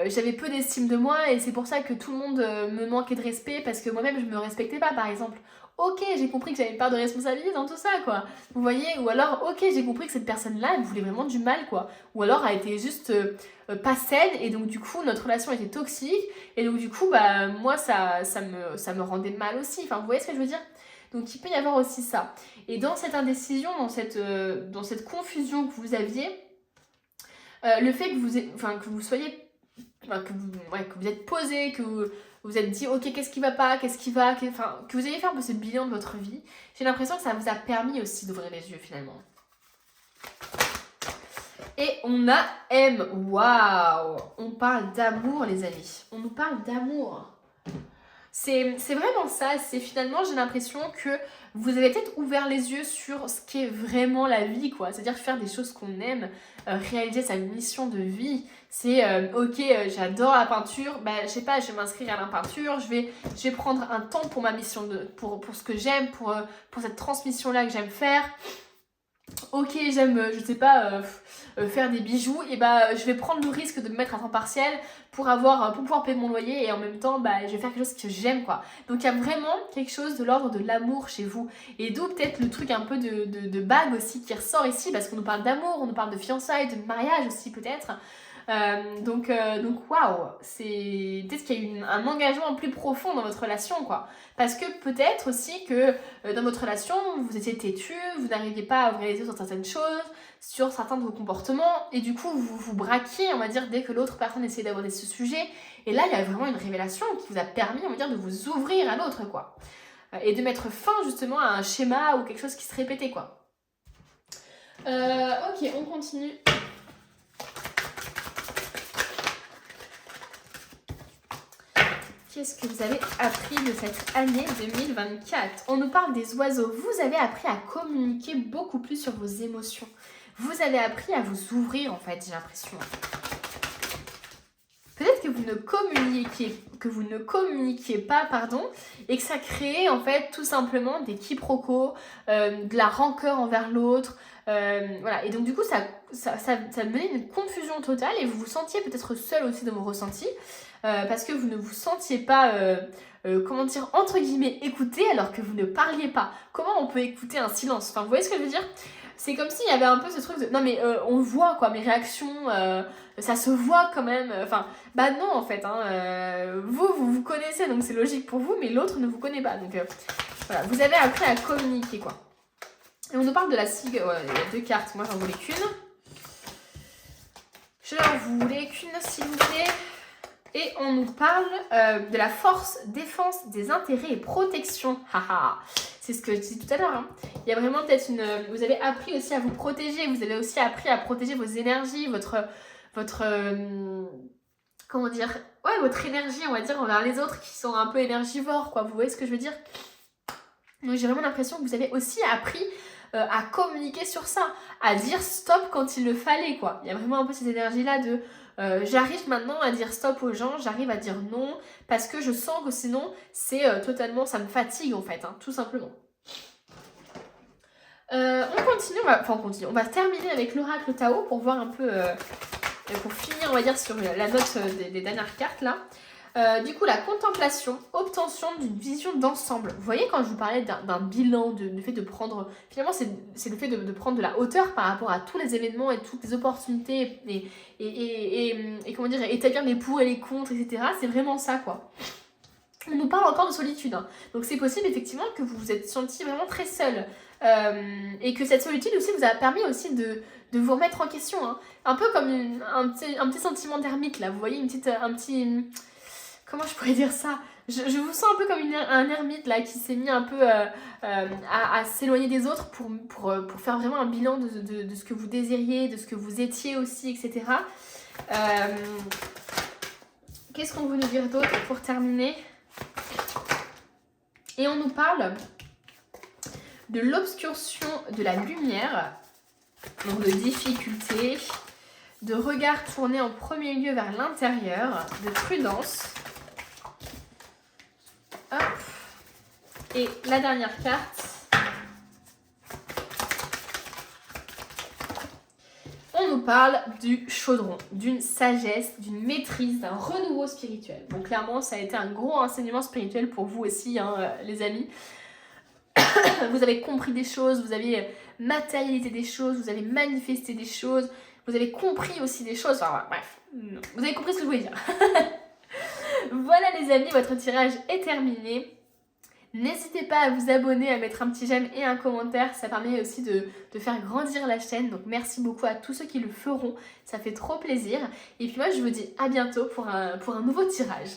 S1: j'avais peu d'estime de moi et c'est pour ça que tout le monde me manquait de respect parce que moi-même je me respectais pas, par exemple. Ok, j'ai compris que j'avais une part de responsabilité dans tout ça, quoi. Vous voyez? Ou alors, ok, j'ai compris que cette personne-là, elle voulait vraiment du mal, quoi. Ou alors, elle était juste pas saine et donc du coup, notre relation était toxique et donc du coup, bah, moi, ça me rendait mal aussi. Enfin, vous voyez ce que je veux dire? Donc, il peut y avoir aussi ça. Et dans cette indécision, dans cette confusion que vous aviez, le fait que vous soyez, que vous êtes posé, que vous êtes dit ok qu'est-ce qui va pas, qu'est-ce qui va, que vous ayez fait un peu ce bilan de votre vie, j'ai l'impression que ça vous a permis aussi d'ouvrir les yeux finalement. Et on a M, waouh, on parle d'amour les amis, on nous parle d'amour. C'est vraiment ça, c'est finalement j'ai l'impression que vous avez peut-être ouvert les yeux sur ce qu'est vraiment la vie quoi, c'est-à-dire faire des choses qu'on aime, réaliser sa mission de vie, c'est ok j'adore la peinture, bah je sais pas, je vais m'inscrire à la peinture, je vais prendre un temps pour ma mission, pour ce que j'aime, pour cette transmission là que j'aime faire. Ok, j'aime, je sais pas, faire des bijoux, et bah je vais prendre le risque de me mettre à temps partiel pour pouvoir payer mon loyer et en même temps, bah je vais faire quelque chose que j'aime quoi. Donc il y a vraiment quelque chose de l'ordre de l'amour chez vous. Et d'où peut-être le truc un peu de bague aussi qui ressort ici, parce qu'on nous parle d'amour, on nous parle de fiançailles, de mariage aussi peut-être. Donc waouh, c'est peut-être qu'il y a eu un engagement plus profond dans votre relation quoi. Parce que peut-être aussi que dans votre relation, vous étiez têtu, vous n'arriviez pas à ouvrir les yeux sur certaines choses, sur certains de vos comportements, et du coup vous vous braquiez, on va dire, dès que l'autre personne essayait d'aborder ce sujet. Et là, il y a vraiment une révélation qui vous a permis, on va dire, de vous ouvrir à l'autre quoi. Et de mettre fin justement à un schéma ou quelque chose qui se répétait quoi. Ok, on continue. Qu'est-ce que vous avez appris de cette année 2024? On nous parle des oiseaux. Vous avez appris à communiquer beaucoup plus sur vos émotions. Vous avez appris à vous ouvrir, en fait, j'ai l'impression. Peut-être que vous ne communiquiez pas, et que ça crée, en fait, tout simplement des quiproquos, de la rancœur envers l'autre. Voilà. Et donc, du coup, ça menait une confusion totale et vous vous sentiez peut-être seul aussi dans vos ressentis. Parce que vous ne vous sentiez pas, comment dire, entre guillemets, écouté alors que vous ne parliez pas. Comment on peut écouter un silence? Enfin, vous voyez ce que je veux dire? C'est comme s'il y avait un peu ce truc de... Non mais on voit quoi, mes réactions, ça se voit quand même. Enfin, bah non en fait, hein, vous connaissez donc c'est logique pour vous, mais l'autre ne vous connaît pas. Donc voilà, vous avez appris à communiquer quoi. Et on nous parle de la ciguë. Ouais, il y a 2 cartes, moi j'en voulais qu'une. Je n'en voulais qu'une s'il vous plaît. Et on nous parle de la force, défense, des intérêts et protection. Haha, c'est ce que je disais tout à l'heure. Hein. Il y a vraiment peut-être vous avez appris aussi à vous protéger. Vous avez aussi appris à protéger vos énergies, votre comment dire, ouais, votre énergie, on va dire, envers les autres qui sont un peu énergivores, quoi. Vous voyez ce que je veux dire? Donc j'ai vraiment l'impression que vous avez aussi appris à communiquer sur ça, à dire stop quand il le fallait, quoi. Il y a vraiment un peu cette énergie-là de j'arrive maintenant à dire stop aux gens, j'arrive à dire non, parce que je sens que sinon, c'est totalement, ça me fatigue en fait, hein, tout simplement. On continue, on va terminer avec l'oracle Tao pour voir un peu, pour finir, on va dire, sur la note des dernières cartes là. Du coup, la contemplation, obtention d'une vision d'ensemble. Vous voyez, quand je vous parlais d'un bilan, du fait de prendre... Finalement, c'est le fait de prendre de la hauteur par rapport à tous les événements et toutes les opportunités et comment dire, établir les pour et les contre, etc. C'est vraiment ça, quoi. On nous parle encore de solitude. Hein. Donc, c'est possible, effectivement, que vous vous êtes senti vraiment très seul. Et que cette solitude aussi vous a permis aussi de vous remettre en question. Hein. Un peu comme un petit sentiment d'ermite, là. Vous voyez, un petit... Comment je pourrais dire ça? Je vous sens un peu comme un ermite là qui s'est mis un peu à s'éloigner des autres pour faire vraiment un bilan de ce que vous désiriez, de ce que vous étiez aussi, etc. Qu'est-ce qu'on veut nous dire d'autre pour terminer? Et on nous parle de l'obscursion de la lumière, donc de difficulté, de regard tourné en premier lieu vers l'intérieur, de prudence. Et la dernière carte, on nous parle du chaudron, d'une sagesse, d'une maîtrise, d'un renouveau spirituel. Donc clairement, ça a été un gros enseignement spirituel pour vous aussi, hein, les amis. Vous avez compris des choses, vous avez matérialisé des choses, vous avez manifesté des choses, vous avez compris aussi des choses. Enfin bref, vous avez compris ce que je voulais dire. Voilà les amis, votre tirage est terminé. N'hésitez pas à vous abonner, à mettre un petit j'aime et un commentaire, ça permet aussi de faire grandir la chaîne. Donc merci beaucoup à tous ceux qui le feront, ça fait trop plaisir. Et puis moi je vous dis à bientôt pour un nouveau tirage.